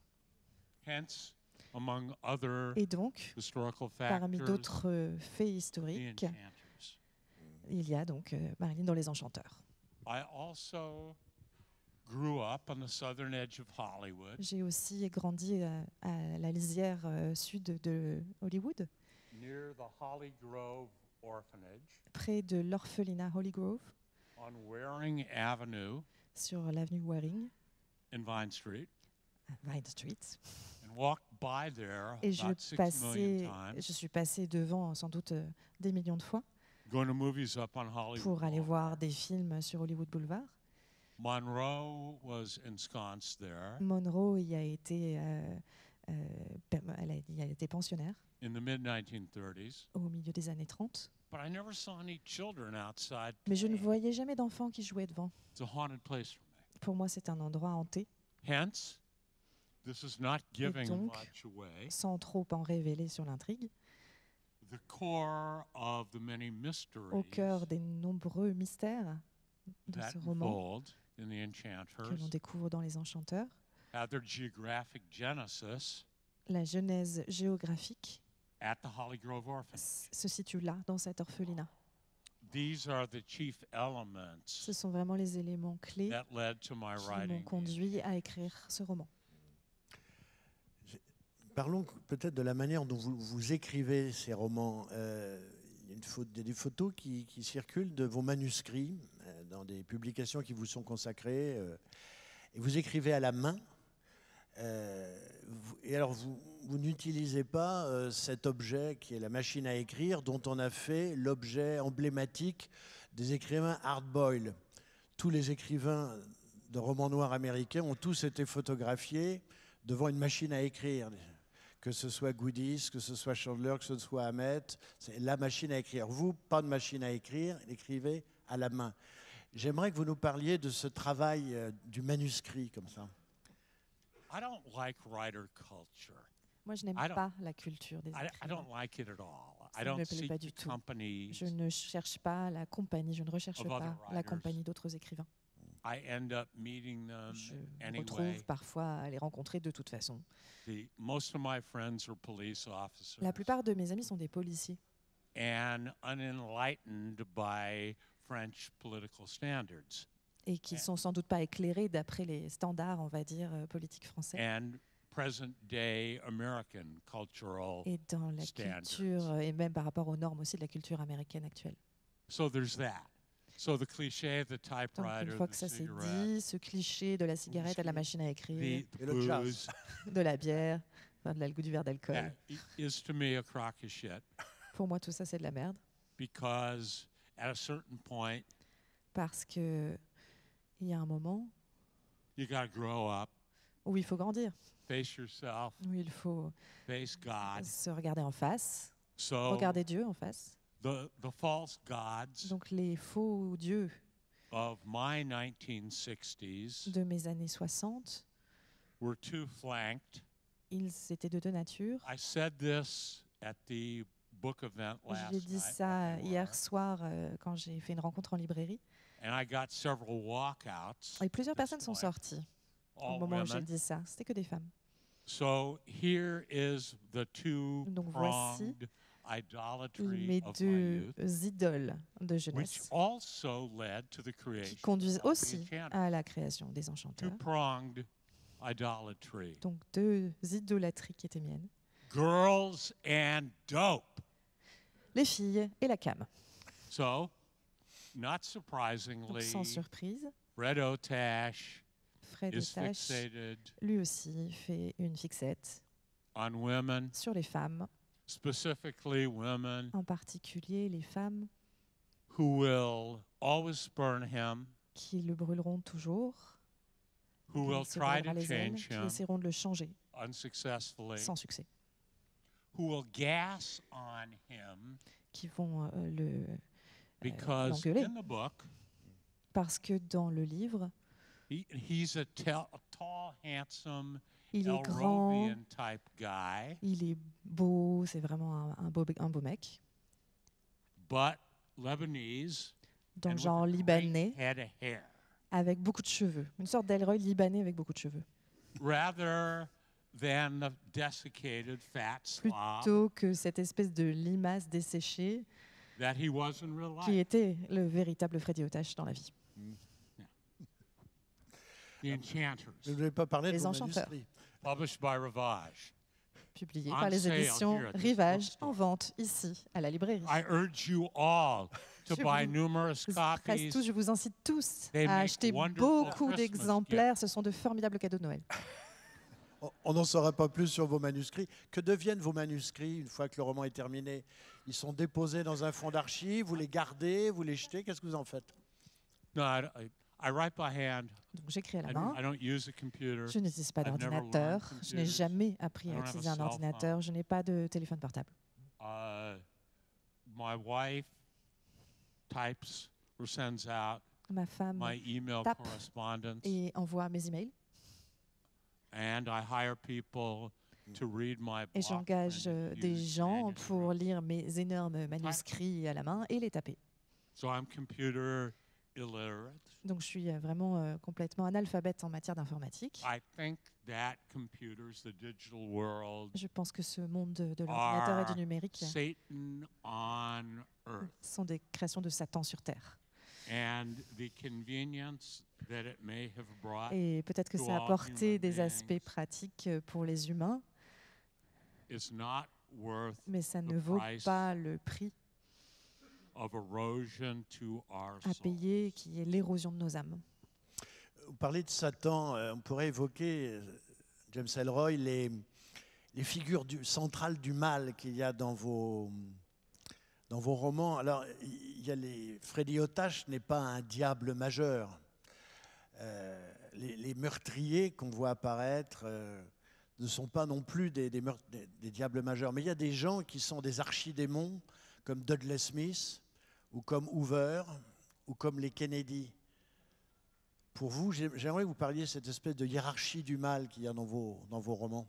Hence, among other Et donc, historical parmi factors, d'autres faits The historiques, Enchanters. il y a donc Marilyn dans Les Enchanteurs. I also grew up on the southern edge of Hollywood, J'ai aussi grandi à la lisière sud de Hollywood, near the Holly Grove Orphanage près de l'orphelinat Holly Grove, on Waring Avenue sur l'avenue Waring, in Vine Street, à Vine Street. and walked by there Et about 6 million times, je suis passée devant sans doute des millions de fois going to movies up on Hollywood pour aller Boulevard. voir des films sur Hollywood Boulevard. Monroe was ensconced there Monroe y a été, elle y a été pensionnaire in the mid-1930s, au milieu des années 30. but I never saw any children outside. Mais je ne playing. voyais jamais d'enfants qui jouaient devant. It's a haunted place for me. Pour moi, c'est un endroit hanté, Hence, this is not giving donc, much away. sans trop en révéler sur l'intrigue. The core of the many Au mysteries cœur des nombreux mystères de that ce roman unfold in The que l'on Enchanters découvre dans Les Enchanteurs, have their geographic genesis la genèse géographique at the Holly Grove Orphanage. se situe là, dans cet orphelinat. These are the chief elements Ce sont vraiment les éléments clés that led to my qui m'ont writing. conduit à écrire ce roman. Parlons peut-être de la manière dont vous écrivez ces romans. Il y a des photos qui circulent de vos manuscrits dans des publications qui vous sont consacrées. Et vous écrivez à la main. Et alors, vous n'utilisez pas cet objet qui est la machine à écrire, dont on a fait l'objet emblématique des écrivains hard-boiled. Tous les écrivains de romans noirs américains ont tous été photographiés devant une machine à écrire. Que ce soit Goodies, que ce soit Chandler, que ce soit Hammett, c'est la machine à écrire. Vous, pas de machine à écrire, écrivez à la main. J'aimerais que vous nous parliez de ce travail du manuscrit comme ça. I don't like writer culture. Moi, je n'aime I don't- pas la culture des I écrivains. don't like it at all. Ça I ne me don't plaît seek pas the du tout. company. Je ne cherche pas la compagnie, je ne recherche Of pas other la writers. compagnie d'autres écrivains. I end up meeting them Je me anyway. retrouve parfois à les rencontrer de toute façon. Most of my friends are police officers La plupart de mes amis sont des policiers and unenlightened by French political standards et qui sont sans doute pas éclairés d'après les standards, on va dire, politiques français and present-day American cultural. et dans la standards. culture et même par rapport aux normes aussi de la culture américaine actuelle. So there's that. So the cliché of the Donc une typewriter, fois the que ça s'est cigarette, dit, ce cliché de la cigarette à la machine à écrire, the Et le jazz. booze, de la bière, enfin, du verre d'alcool, that is to me a crock of shit pour moi tout ça c'est de la merde because at a certain point parce que il y a un moment you got to grow up, où il faut grandir, face yourself, où il faut face God. se regarder en face, So regarder Dieu en face. the false gods Donc les faux dieux of my 1960s de mes années 60, were two flanked. ils étaient de deux natures. I said this at the book event last J'ai dit night, ça when we hier were, soir quand j'ai fait une rencontre en librairie. and I got several walkouts. Et plusieurs That's personnes sont why. sorties au All moment où j'ai women. dit ça. C'était que des femmes. So here is the Donc voici two-pronged idolatry Mes of my deux youth, idoles de which jeunesse also led to the qui creation conduisent of the aussi Enchanters. à la création des enchanteurs. Two-pronged idolatry. Donc deux idolâtries qui étaient miennes. Girls and dope. Les filles et la cam. So, not Donc surprisingly, sans surprise, Fred Otash Fred is Otash, fixated lui aussi, fait une fixette on women, sur les femmes, specifically women en particulier les femmes who will always spurn him, qui le brûleront toujours, who will qui se try brûlera to les ailes, change qui him essaieront de le changer unsuccessfully, sans succès, who will gas on him qui vont because l'engueuler. in the book, Parce que dans le livre, he's a tall, handsome, Il est grand, Elrovian type guy, il est beau, c'est vraiment un beau mec. but Lebanese Dans and le with genre a great libanais, head of hair, avec beaucoup de cheveux. Une sorte d'Elroy libanais avec beaucoup de cheveux. rather than the desiccated fat slob Plutôt que cette espèce de limace desséchée that he was in real qui life. était le véritable Freddy Otash dans la vie. The Enchanters, Je ne vais pas parler de Les vos enchanteurs. manuscrits. published by Rivage. Publié On par les sale éditions here at this Rivage, bookstore. en vente ici, à la librairie. I urge you all to Je buy vous- numerous Presque copies. tous, je vous incite tous They à make acheter wonderful beaucoup Christmas d'exemplaires. Ce sont de formidables cadeaux de Noël. On n'en saura pas plus sur vos manuscrits. Que deviennent vos manuscrits une fois que le roman est terminé? Ils sont déposés dans un fonds d'archives, vous les gardez, vous les jetez, qu'est-ce que vous en faites? No, I write by hand. Donc j'écris à la I main. don't use a computer. Je n'utilise pas I've never d'ordinateur. learned Je n'ai computers. jamais appris I à don't have a utiliser un cell ordinateur. Je n'ai pas de téléphone portable. My wife types or sends out Ma femme my email tape correspondence, et envoie mes emails. and I hire people to read my Et block j'engage printed des used gens pour manuscripts. lire mes énormes manuscrits à la main et les taper. So I'm computer illiterate. Donc je suis vraiment complètement analphabète en matière d'informatique. I think that computers, the digital world, Je pense que ce monde de l'ordinateur et du are numérique Satan on earth. sont des créations de Satan sur Terre. And the convenience that it may have brought Et peut-être que to ça a all apporté human des aspects beings pratiques pour les humains, is not worth mais ça the ne vaut price pas le prix of erosion to our à soul. payer qui est l'érosion de nos âmes. Vous parlez de Satan, on pourrait évoquer, James Ellroy, les figures centrales du mal qu'il y a dans vos romans. Alors, il y a Freddy Otash n'est pas un diable majeur. Les meurtriers qu'on voit apparaître ne sont pas non plus des diables majeurs. Mais il y a des gens qui sont des archidémons, comme Dudley Smith, ou comme Hoover, ou comme les Kennedy. Pour vous, j'aimerais que vous parliez de cette espèce de hiérarchie du mal qu'il y a dans vos romans.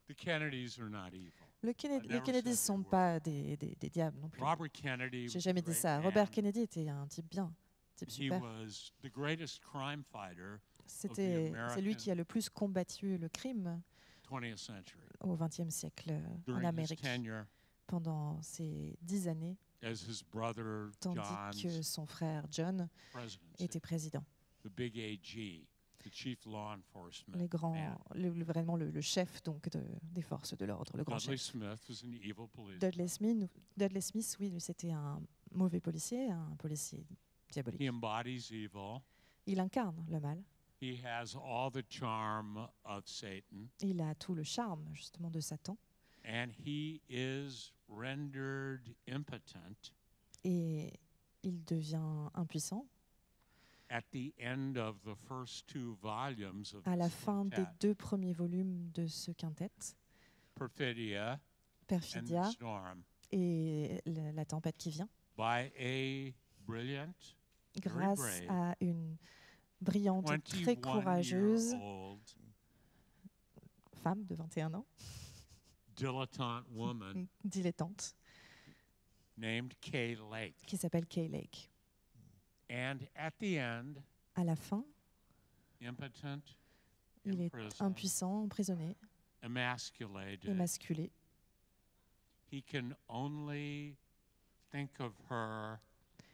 The Kennedys are not evil. Les Kennedys ne sont pas des diables non plus. Robert Kennedy J'ai was jamais a dit great ça. man. Robert Kennedy était un type bien, un type He super. was the greatest crime fighter C'est lui qui a le plus combattu le crime 20th century. au XXe siècle en During his Amérique tenure pendant ces 10 années, as his brother tandis que John's son frère John presidency, était président. the big AG, the chief law enforcement Les grands, man. vraiment le chef donc des forces de l'ordre, le grand Dudley chef. Smith was an evil policeman. Dudley Smith, oui, lui, c'était un mauvais policier, un policier diabolique. He embodies evil. Il incarne le mal. He has all the charm of Satan, Il a tout le charme justement de Satan. and he is rendered impotent Et il devient impuissant at the end of the first two volumes of à la this fin des quintet, 2 premiers volumes de ce quintet, Perfidia and Perfidia the Storm, et la tempête qui vient, by a brilliant, grâce brave, à une brillante, très courageuse 21-year-old femme de 21 ans, dilettante woman dilettante, named Kay Lake. qui s'appelle Kay Lake. And at the end, À la fin, impotent, il est imprisoned, impuissant, emprisonné, emasculated, émasculé. he can only think of her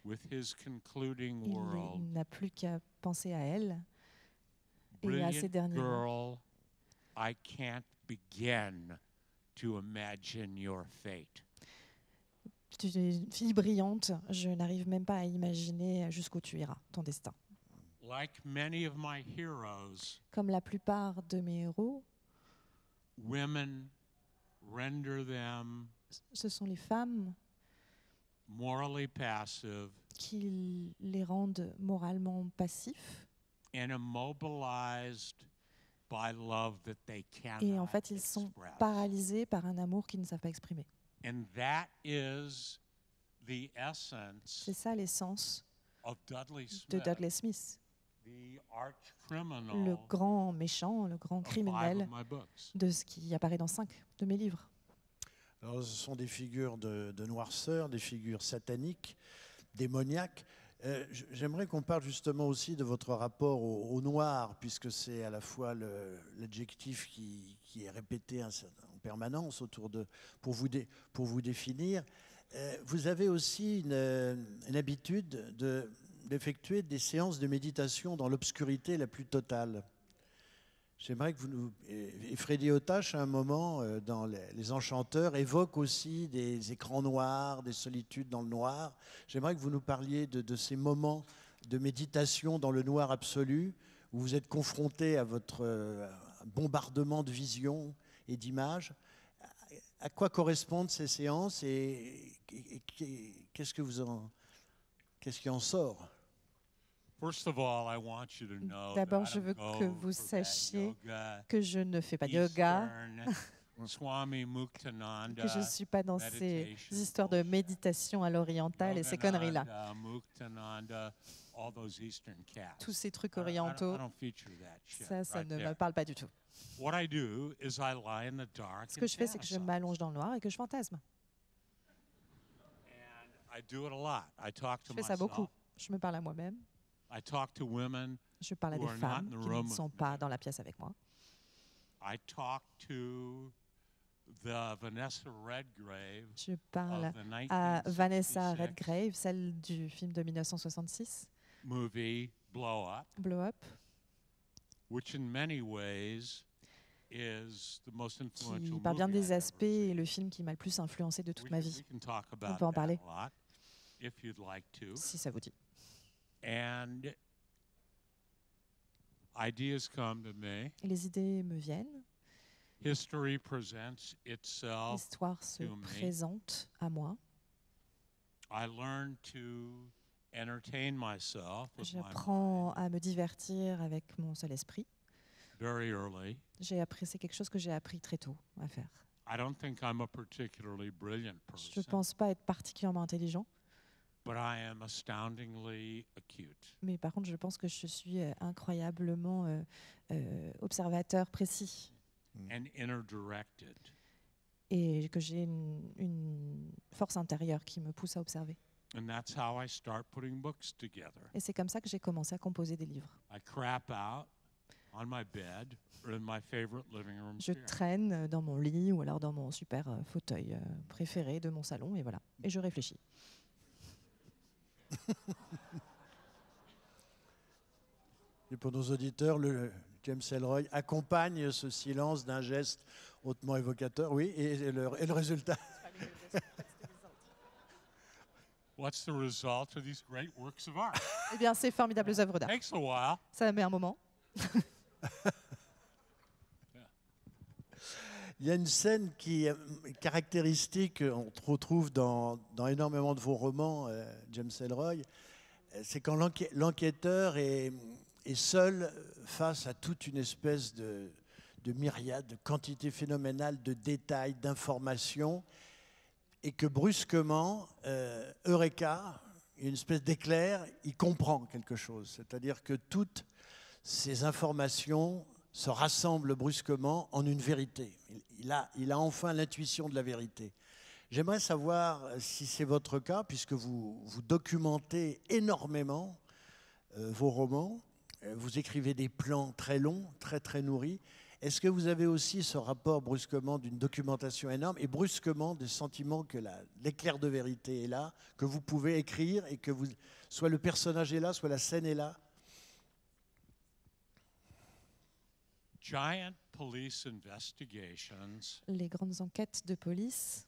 with his concluding Il world. n'a plus qu'à penser à elle et à ses Brilliant derniers mots. girl, I can't begin to imagine your fate. Tu es une fille brillante, je n'arrive même pas à imaginer jusqu'où tu iras, ton destin. Like many of my heroes, Comme la plupart de mes héros, women render them ce sont les femmes morally passive qui les rendent moralement passifs. and immobilized by love that they cannot Et en fait, ils sont express. paralysés par un amour qu'ils ne savent pas exprimer. And that is the essence C'est ça l'essence of Dudley de Smith, Dudley Smith, the arch criminal le grand méchant, le grand of 5 criminel of my books. de ce qui apparaît dans 5 de mes livres. Alors, ce sont des figures de noirceur, des figures sataniques, démoniaques. J'aimerais qu'on parle justement aussi de votre rapport au noir, puisque c'est à la fois l'adjectif qui est répété en permanence pour vous définir. Vous avez aussi une habitude d'effectuer des séances de méditation dans l'obscurité la plus totale. J'aimerais que vous nous... Et Freddy Otache, à un moment, dans Les Enchanteurs, évoque aussi des écrans noirs, des solitudes dans le noir. J'aimerais que vous nous parliez de ces moments de méditation dans le noir absolu, où vous êtes confronté à votre bombardement de visions et d'images. À quoi correspondent ces séances et qu'est-ce qui en sort? First of all, I want you to know D'abord, that I je don't veux go que vous for that sachiez yoga, que je ne fais pas de yoga, Eastern, Swami Muktananda, que je ne suis pas dans ces meditation histoires de méditation à l'orientale et ces conneries-là. Yogananda, Muktananda, all those Eastern cats. Tous ces trucs I orientaux, don't feature that shit ça right ne there. me parle pas du tout. What I do is I lie in the dark Ce que and je fais, c'est que je fantasize. m'allonge dans le noir et que je fantasme. And I do it a lot. I talk to Je fais ça beaucoup. myself. Je me parle à moi-même. I talk to women. Je parle à Who des are not femmes in the qui ne room sont with pas me. dans la pièce avec moi. I talk to the Vanessa Redgrave Je parle of the à Vanessa 1966 Redgrave, celle du film de 1966, movie Blow Up, Blow Up, which in many ways is the most influential qui, par bien movie des I've ever aspects, seen. est le film qui m'a le plus influencé de toute We ma can- vie, we can talk about peut en that parler. a lot, if you'd like to. si ça vous dit. And ideas come to me. Et les idées me viennent, History presents itself. l'histoire se to me. présente à moi. I learn to entertain myself with my J'apprends mind à me divertir avec mon seul esprit. very early. J'ai appris, c'est quelque chose que j'ai appris très tôt à faire. I don't think I'm a particularly brilliant Je ne person, pense pas être particulièrement intelligent, but I am astoundingly acute. mais par contre, je pense que je suis incroyablement observateur précis And inner directed. et que j'ai une force intérieure qui me pousse à observer. And that's how I start putting books together. Et c'est comme ça que j'ai commencé à composer des livres. I crap out on my bed or in my favorite living room Je chair. traîne dans mon lit ou alors dans mon super fauteuil préféré de mon salon et voilà. Et je réfléchis. Et pour nos auditeurs, James Ellroy accompagne ce silence d'un geste hautement évocateur. Oui, et le résultat. What's the result of these great works of art? Eh bien, ces formidables œuvres d'art. Takes a while. Ça met un moment. Il y a une scène qui est caractéristique, on retrouve dans énormément de vos romans, James Ellroy, c'est quand l'enquêteur est seul face à toute une espèce de myriade, de quantité phénoménale de détails, d'informations, et que brusquement, Eureka, une espèce d'éclair, il comprend quelque chose. C'est-à-dire que toutes ces informations se rassemblent brusquement en une vérité. Il a enfin l'intuition de la vérité. J'aimerais savoir si c'est votre cas, puisque vous documentez énormément vos romans, vous écrivez des plans très longs, très très nourris. Est-ce que vous avez aussi ce rapport brusquement d'une documentation énorme et brusquement des sentiments que l'éclair de vérité est là, que vous pouvez écrire et que soit le personnage est là, soit la scène est là? Giant police investigations Les grandes enquêtes de police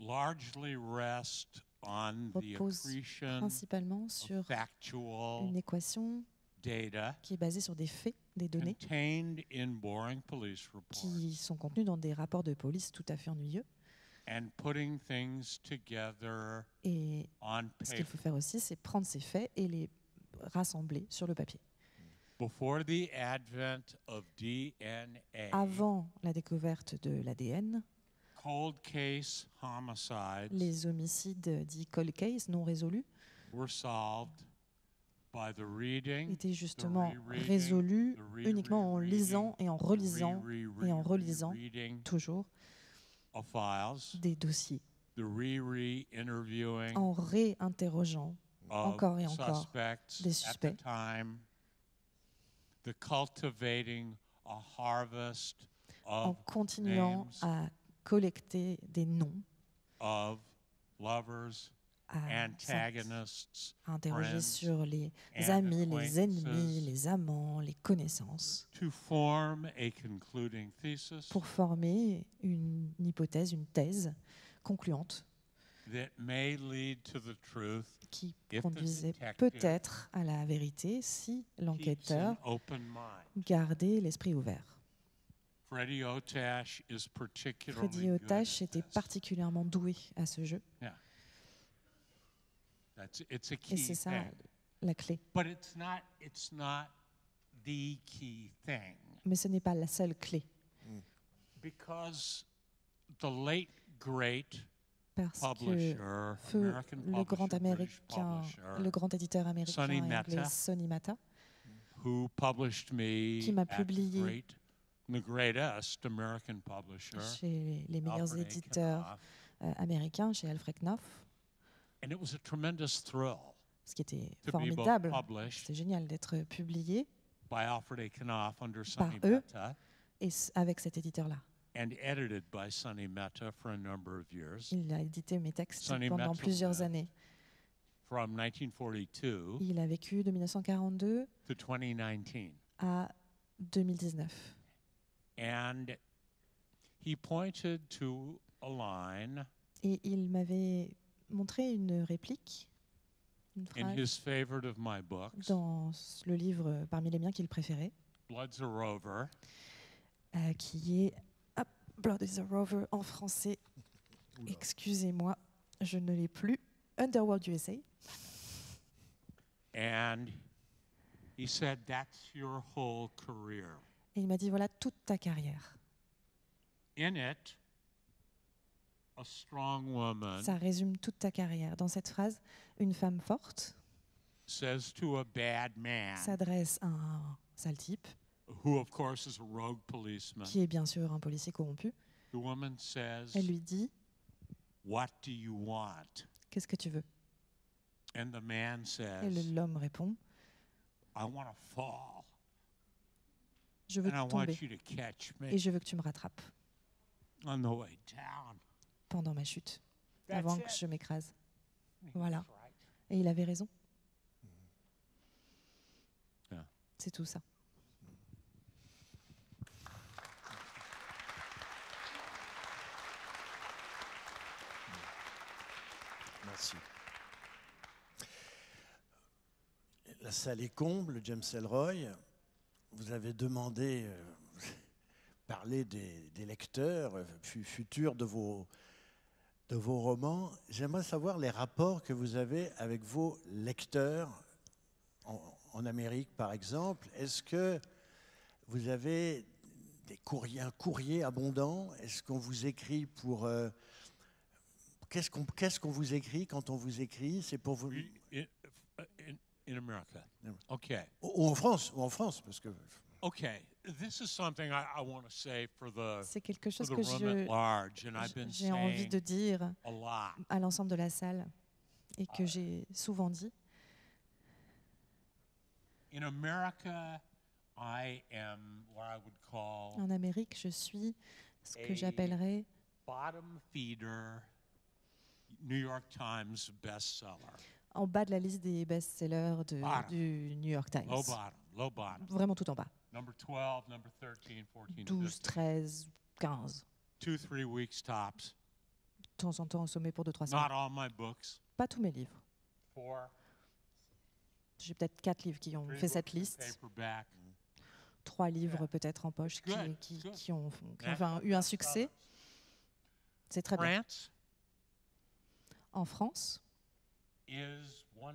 largely rest on the reposent accretion principalement of sur factual une équation data qui est basée sur des faits, des données, contained in boring police reports qui sont contenus dans des rapports de police tout à fait ennuyeux. and putting things together Et on ce qu'il paper. faut faire aussi, c'est prendre ces faits et les rassembler sur le papier. Before the advent of DNA, Avant la découverte de l'ADN, cold case homicides les homicides dits cold case non résolus were solved by the reading, était the justement rereading, résolu the uniquement en lisant et en relisant et en relisant reading toujours of files, des dossiers, the re-interviewing en réinterrogeant of encore et encore suspects des at suspects. the time, the cultivating a harvest en of continuant names à collecter des noms, of lovers, à antagonists, interroger friends, sur les and amis, les ennemis, acquaintances les amants, les connaissances, to form a concluding thesis pour former une hypothèse, une thèse concluante that may lead to the truth qui if the conduisait detective peut-être à la vérité si keeps an l'enquêteur open mind. gardait l'esprit ouvert. Freddie Otash is particularly Freddie good Otash at était this. particulièrement doué à ce jeu, It's a et key c'est ça thing. la clé. But it's not the key thing. Mais ce n'est pas la seule clé, Because the late great parce que publisher, feu American le grand publisher, British américain, publisher, le grand éditeur américain Sonny et anglais Mehta, Sonny Mehta, who published me qui m'a at publié the greatest American publisher, chez les meilleurs Alfred A. éditeurs Knopf. américains, chez Alfred Knopf, And it was a tremendous thrill ce qui était to be formidable. both published C'était génial d'être publié by Alfred A. Knopf under par Sonny eux. Mehta et avec cet éditeur-là. and edited by Sonny Mehta for a number of years. Il a édité mes textes Sonny pendant Mehta plusieurs lived années. From 1942 Il a vécu de 1942 to 2019. à 2019. And he pointed to a line Et il m'avait montré une réplique, une in phrase his favorite of my books, dans le livre parmi les miens qu'il préférait, Blood's a Rover, qui est Blood is a Rover en français. Excusez-moi, je ne l'ai plus. Underworld USA. and he said, that's your whole career. Et il m'a dit, voilà toute ta carrière. In it, a strong woman Ça résume toute ta carrière. Dans cette phrase, une femme forte says to a bad man, s'adresse à un sale type, who of course is a rogue policeman. qui est bien sûr un policier corrompu. The woman says, Elle lui dit, what do you want? qu'est-ce que tu veux? And the man Et says, l'homme répond, I want to fall, je veux and I want tomber you to catch me et je veux que tu me rattrapes on the way down. pendant ma chute, That's avant it. que je m'écrase. And he Voilà. was right. Et il avait raison. Yeah. C'est tout ça. Merci. La salle est comble, James Ellroy. Vous avez demandé, parler des lecteurs futurs de vos romans. J'aimerais savoir les rapports que vous avez avec vos lecteurs en Amérique, par exemple. Est-ce que vous avez un courrier abondant? Est-ce qu'on vous écrit pour... Qu'est-ce qu'on vous écrit quand on vous écrit? C'est pour vous... In America. Okay. Ou en France, parce que... Okay. This is something I want to say for C'est quelque chose the que room at large, and I've been j'ai envie saying de dire a lot. à l'ensemble de la salle et que j'ai souvent dit. In America, I am what I would call En Amérique, je suis ce que Et- j'appellerais bottom feeder New York Times bestseller. en bas de la liste des best-sellers Bottom. du New York Times. Low bottom. Vraiment tout en bas. Number 12, number 13, 14, 12, 15. 13, 15. 2-3 weeks tops. De temps en temps au sommet pour 2-3 Not semaines. all my books. Pas tous mes livres. 4. J'ai peut-être 4 livres qui ont 3 fait cette books in liste. paperback. 3 livres Yeah. peut-être en poche Good, qui good. ont National eu un succès. C'est très bien. France En France, is 1/10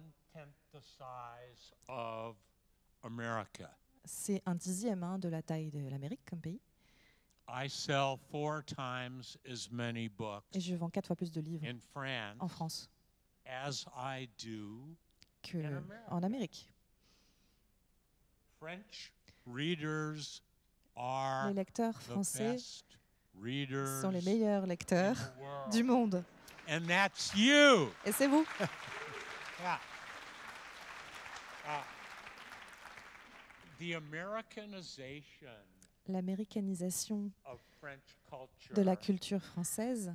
the size of America. c'est un dixième de la taille de l'Amérique comme pays. I sell 4 times as many books Et je vends 4 fois plus de livres in France en France as I do in qu'en America. Amérique. French readers are Les lecteurs the français best readers sont les meilleurs in lecteurs the world. du monde. And that's you. Et c'est vous. Yeah. The Americanization L'américanisation of French culture, de la culture française,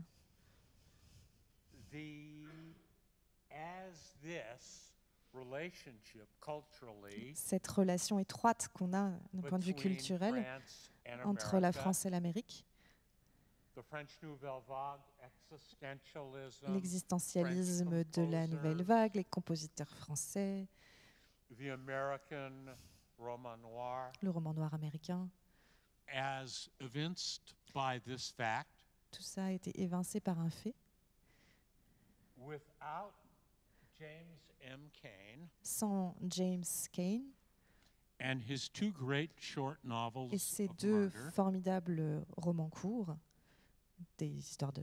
as this relationship culturally cette relation étroite qu'on a d'un point de vue between culturel France and entre la America, France et l'Amérique, the French Nouvelle Vague, existentialism, l'existentialisme French de la nouvelle composers, vague, les compositeurs français, the American roman noir, le roman noir américain, as evinced by this fact, tout ça a été évincé par un fait. without James M. Cain Sans James Cain and his two great short novels et ses of deux murder, formidables romans courts, des histoires de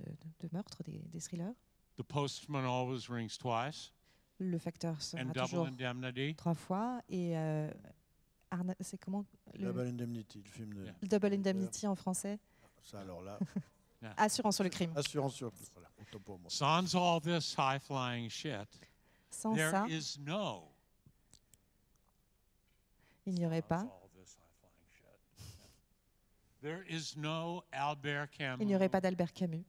meurtre, des thrillers, The Postman Always Rings Twice Le facteur sera and Double toujours Indemnity, 3 fois, et c'est comment Double Indemnity, le film de. Yeah. le Double Indemnity en français? Ça, alors là, Assurance sur le crime. assurance sur. Voilà, autant pour moi. sans all this high-flying shit, Sans there ça, is no. il n'y aurait Sans pas, all this high-flying shit. There is no Albert Camus il n'y aurait pas d'Albert Camus,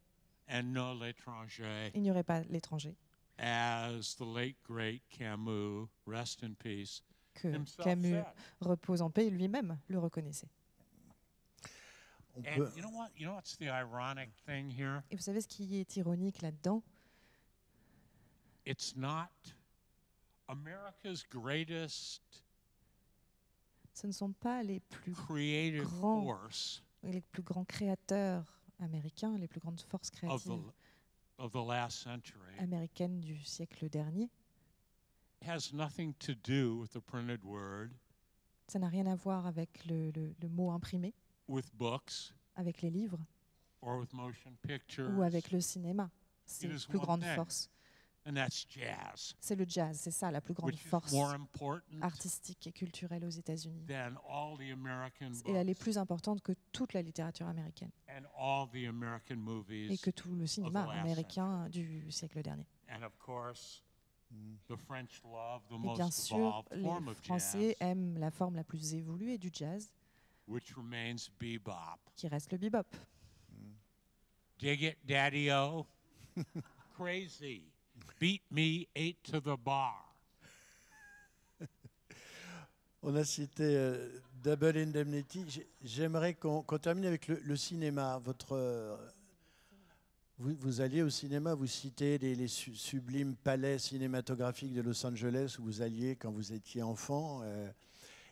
and no L'Étranger, il n'y aurait pas L'étranger, as the late great Camus, rest in peace, que himself Camus said. repose en paix, lui-même le reconnaissait. On And peut- you know what? You know what's the ironic thing here? Et vous savez ce qui est ironique là-dedans? It's not America's greatest Ce ne sont pas les plus creative Grand. force créateurs américains, les plus grandes forces of créatives the last century. américaines du siècle dernier. It has nothing to do with the printed word, Ça n'a rien à voir avec le mot imprimé, with books, avec les livres or with motion pictures. ou avec le cinéma. C'est It la is plus one grande thing. force. And that's jazz, C'est le jazz, c'est ça la plus grande which is force more important artistique et culturelle aux États-Unis. than all the American Et elle est books plus importante que toute la littérature américaine and all the American et movies. que tout le cinéma last américain du siècle dernier. And of course, the French love the Et bien most sûr, evolved les form of Français jazz, aiment la forme la plus évoluée du jazz, which remains bebop. qui reste le bebop. Dig it, Daddy-O? Crazy. Beat me 8 to the bar. On a cité Double Indemnity. J'aimerais qu'on termine avec le cinéma. Vous alliez au cinéma, vous citez les sublimes palais cinématographiques de Los Angeles où vous alliez quand vous étiez enfant.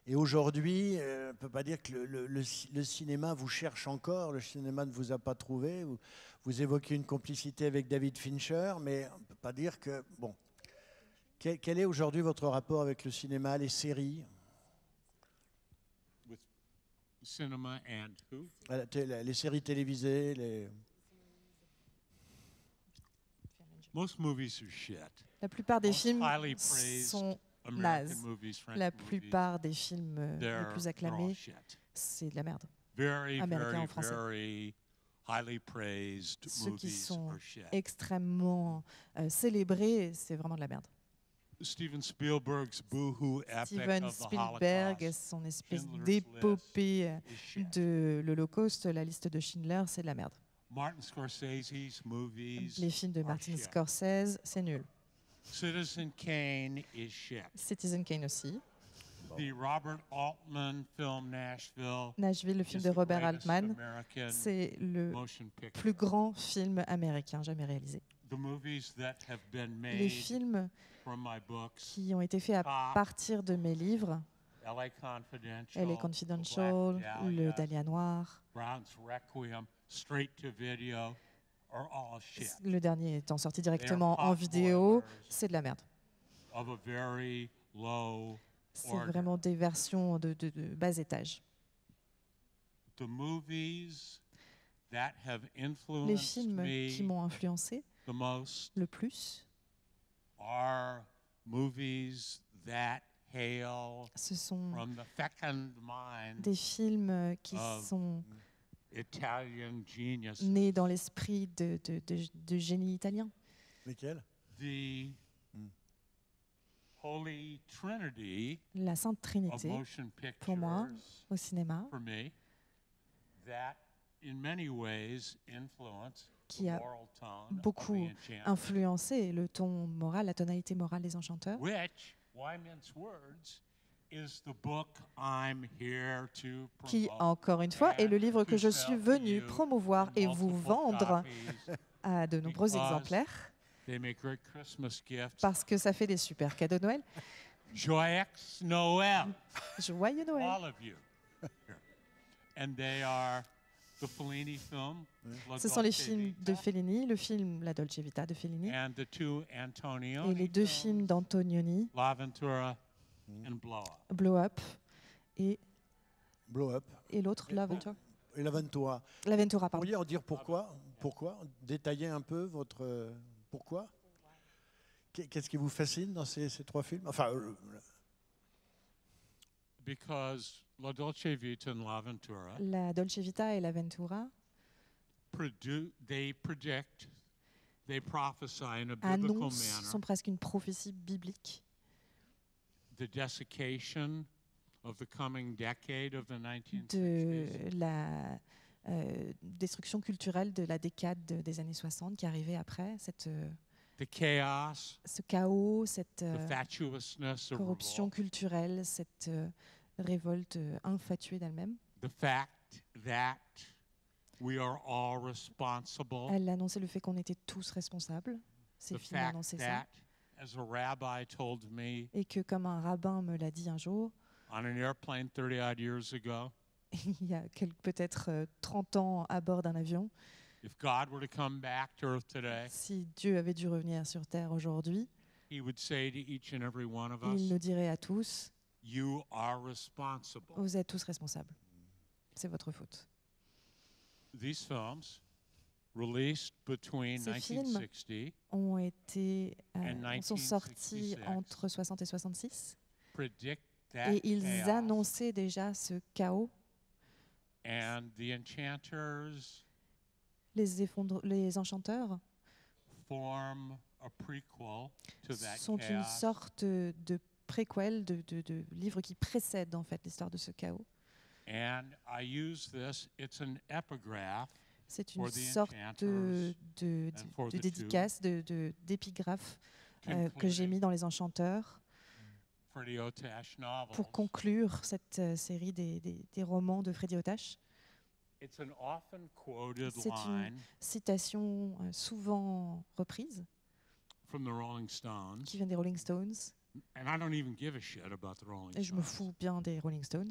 Et aujourd'hui, on ne peut pas dire que le cinéma vous cherche encore, le cinéma ne vous a pas trouvé. Vous évoquez une complicité avec David Fincher, mais on ne peut pas dire que... Bon, quel est aujourd'hui votre rapport avec le cinéma, les séries? With cinema and who? Les séries télévisées, Most movies are shit. La plupart des Most films highly praised sont American nazes. movies, French La movies, plupart des films les they're plus all acclamés, shit. c'est de la merde. Very, Américains very, ou français. very highly praised Ceux qui movies sont are shit. extrêmement célébrés, c'est vraiment de la merde. Steven Spielberg's boohoo epic Steven of the Spielberg, Holocaust son espèce Schindler's d'épopée is shit. de l'Holocauste, la liste de Schindler, c'est de la merde. Martin Scorsese's movies Les films de are Martin shit. Scorsese, c'est nul. Citizen Kane is shit. Citizen Kane aussi. The Robert Altman film Nashville Nashville, le is film de the Robert greatest Altman, American c'est le motion picture. plus grand film américain jamais réalisé. The movies that have been Les made films from my books, qui ont été faits à Top, partir de mes livres, LA Confidential, Elle est Confidential, Black Le Dahlia, Dahlia Noir, Brown's Requiem, Straight to Video, are all shit. le dernier étant sorti They are directement en pot vidéo, boilers c'est de la merde. of a very low C'est order. vraiment des versions de bas étage. The movies that have Les influenced films qui me m'ont influencé the most le plus, are movies that hail Ce sont from the fecund mind des films qui of sont Italian geniuses. nés dans l'esprit de génie italien. Lesquels? The Mm. Holy Trinity La Sainte of Trinité, motion pour moi, pictures, au cinéma, for me, that in many ways influence the qui a moral tone of beaucoup the Enchanter, influencé le ton moral, la tonalité morale des Enchanteurs, which, why mince words, is the book I'm here to qui, promote encore une fois, est le livre que to je sell suis to venu you promouvoir in et vous multiple vendre copies. à de nombreux Because exemplaires, They make great Christmas gifts. parce que ça fait des super cadeaux de Noël. Joyeux Noël, Joyeux Noël! all of you. And they are the Fellini film, La Ce sont les Dolce films de Vita, Fellini, le film La Dolce Vita de Fellini, and the two et Antonioni les deux films films, d'Antonioni, L'Avventura and Blow Up. Blow Up, et Blow Up. l'autre, L'Aventura. Et l'Aventura. L'Aventura, Vous pardon. pourriez en dire pourquoi? Pourquoi? Détailler un peu votre... pourquoi? Qu'est-ce qui vous fascine dans ces trois films? Enfin, Because La Dolce Vita and L'Avventura, La Dolce Vita et l'Aventura they predict, they prophesy in a biblical annoncent, manner, sont presque une prophétie biblique, the desiccation of the coming decade of the de 1960s. la destruction culturelle de la décade des années 60 qui arrivait après, The chaos, ce chaos, cette the fatuousness of corruption revolt, culturelle, cette révolte infatuée d'elle-même. the fact that we are all responsible, Elle annonçait le fait qu'on était tous responsables. Ces the films fact annonçaient ça. that, as a rabbi told me Et que, comme un rabbin me l'a dit un jour, on an airplane 30-odd years ago, il y a peut-être 30 ans à bord d'un avion, if God were to come back to earth today, si Dieu avait dû revenir sur Terre aujourd'hui, he would say to each and every one of il us, nous dirait à tous, you are responsible. vous êtes tous responsables. C'est votre faute. These films, released between Ces films 1960, Sont sortis 1966. entre 60 et 66, predict that et ils chaos, annonçaient déjà ce chaos. and the enchanters Les enchanteurs form a prequel to that sont une chaos. sorte de préquel, de livre qui précède en fait l'histoire de ce chaos. And I use this, it's an epigraph C'est une For the sorte enchanters and for de the dédicace, d'épigraphe que j'ai mis dans Les Enchanteurs Freddie Otash novels. pour conclure cette série des romans de Freddie Otash. It's an often quoted C'est une line citation souvent reprise from the Rolling Stones, qui vient des Rolling Stones. and I don't even give a shit about the Rolling Et je me Stones. fous bien des Rolling Stones.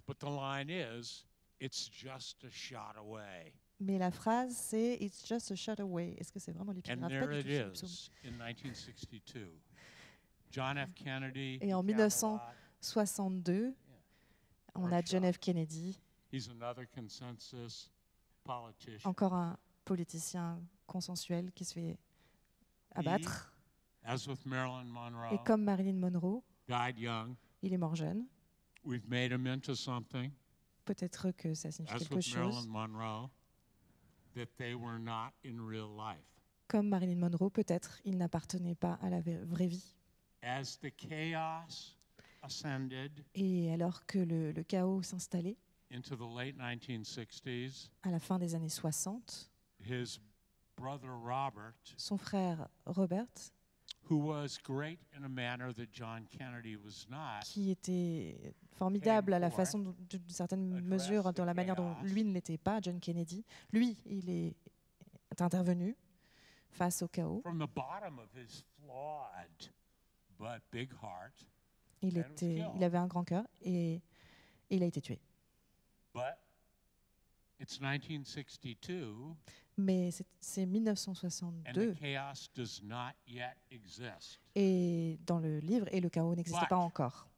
But the line is, it's just a shot away. Mais la phrase, c'est « It's just a shot away ». Est-ce que c'est vraiment And l'épigraphe? there Pas it du tout, c'est le psaume. is in 1962. John F. Kennedy. Et en Camelot, 1962, on a John F. Kennedy, he's another consensus politician. encore un politicien consensuel qui se fait abattre. As with Marilyn Monroe, Et comme Marilyn Monroe, died young. il est mort jeune. We've made him into something. Peut-être que ça signifie As quelque with Marilyn chose. Monroe, that they were not in real life. Comme Marilyn Monroe, peut-être il n'appartenait pas à la vraie vie. As the chaos ascended Et alors que le chaos s'installait into the late 1960s, à la fin des années 60, his brother Robert, son frère Robert, who was great in a manner that John Kennedy was not, qui était formidable à la façon, d'une certaine mesure, dans la manière dont lui ne l'était pas, John Kennedy, lui, il est intervenu face au chaos. from the bottom of his flawed but big heart, Il avait un grand cœur et il a été tué. but it's 1962 Mais c'est and 1962 the chaos does not yet exist. et dans le livre, et le chaos n'existait pas encore.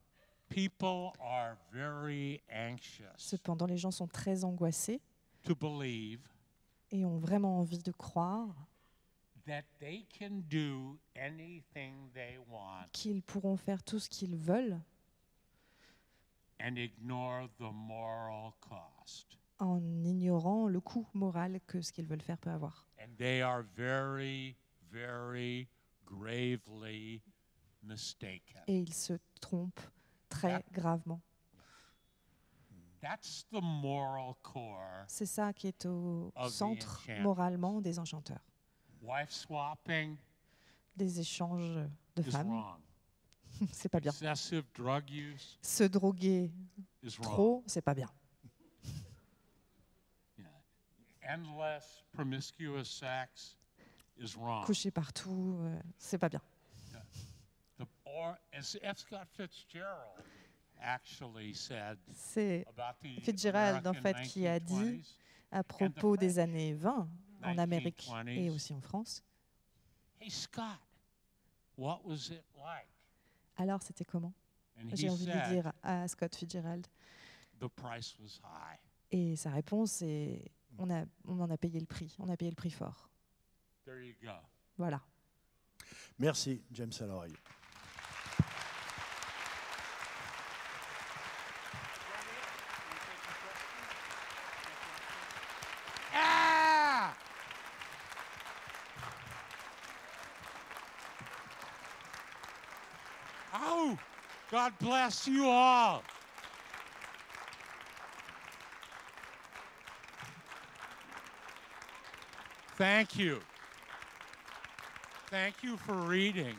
People are very anxious Cependant, les gens sont très angoissés to believe et ont vraiment envie de croire that they can do anything they want qu'ils pourront faire tout ce qu'ils veulent and ignore the moral cost. en ignorant le coût moral que ce qu'ils veulent faire peut avoir. And they are very, very gravely mistaken. Et ils se trompent très gravement. That's the moral core. C'est ça qui est au Of the centre enchanters. moralement des enchanteurs. Wife swapping Des échanges de is femmes, wrong. c'est pas bien. Excessive drug use Se droguer is wrong. trop, c'est pas bien. Yeah. Endless promiscuous sex is wrong. Coucher partout, c'est pas bien. Or as F. Scott Fitzgerald actually said C'est about the Fitzgerald, en American fait, qui a dit 1920s, à propos des années 20 en Amérique 1920s. et aussi en France. "Hey Scott, what was it like?" Alors, c'était comment? And J'ai he envie de said, dire à Scott Fitzgerald. "The price was high." Et sa réponse est on en a payé le prix. On a payé le prix fort. There you go. Voilà. Merci, James Ellroy. Ah! Oh, God bless you all. Thank you. Thank you for reading.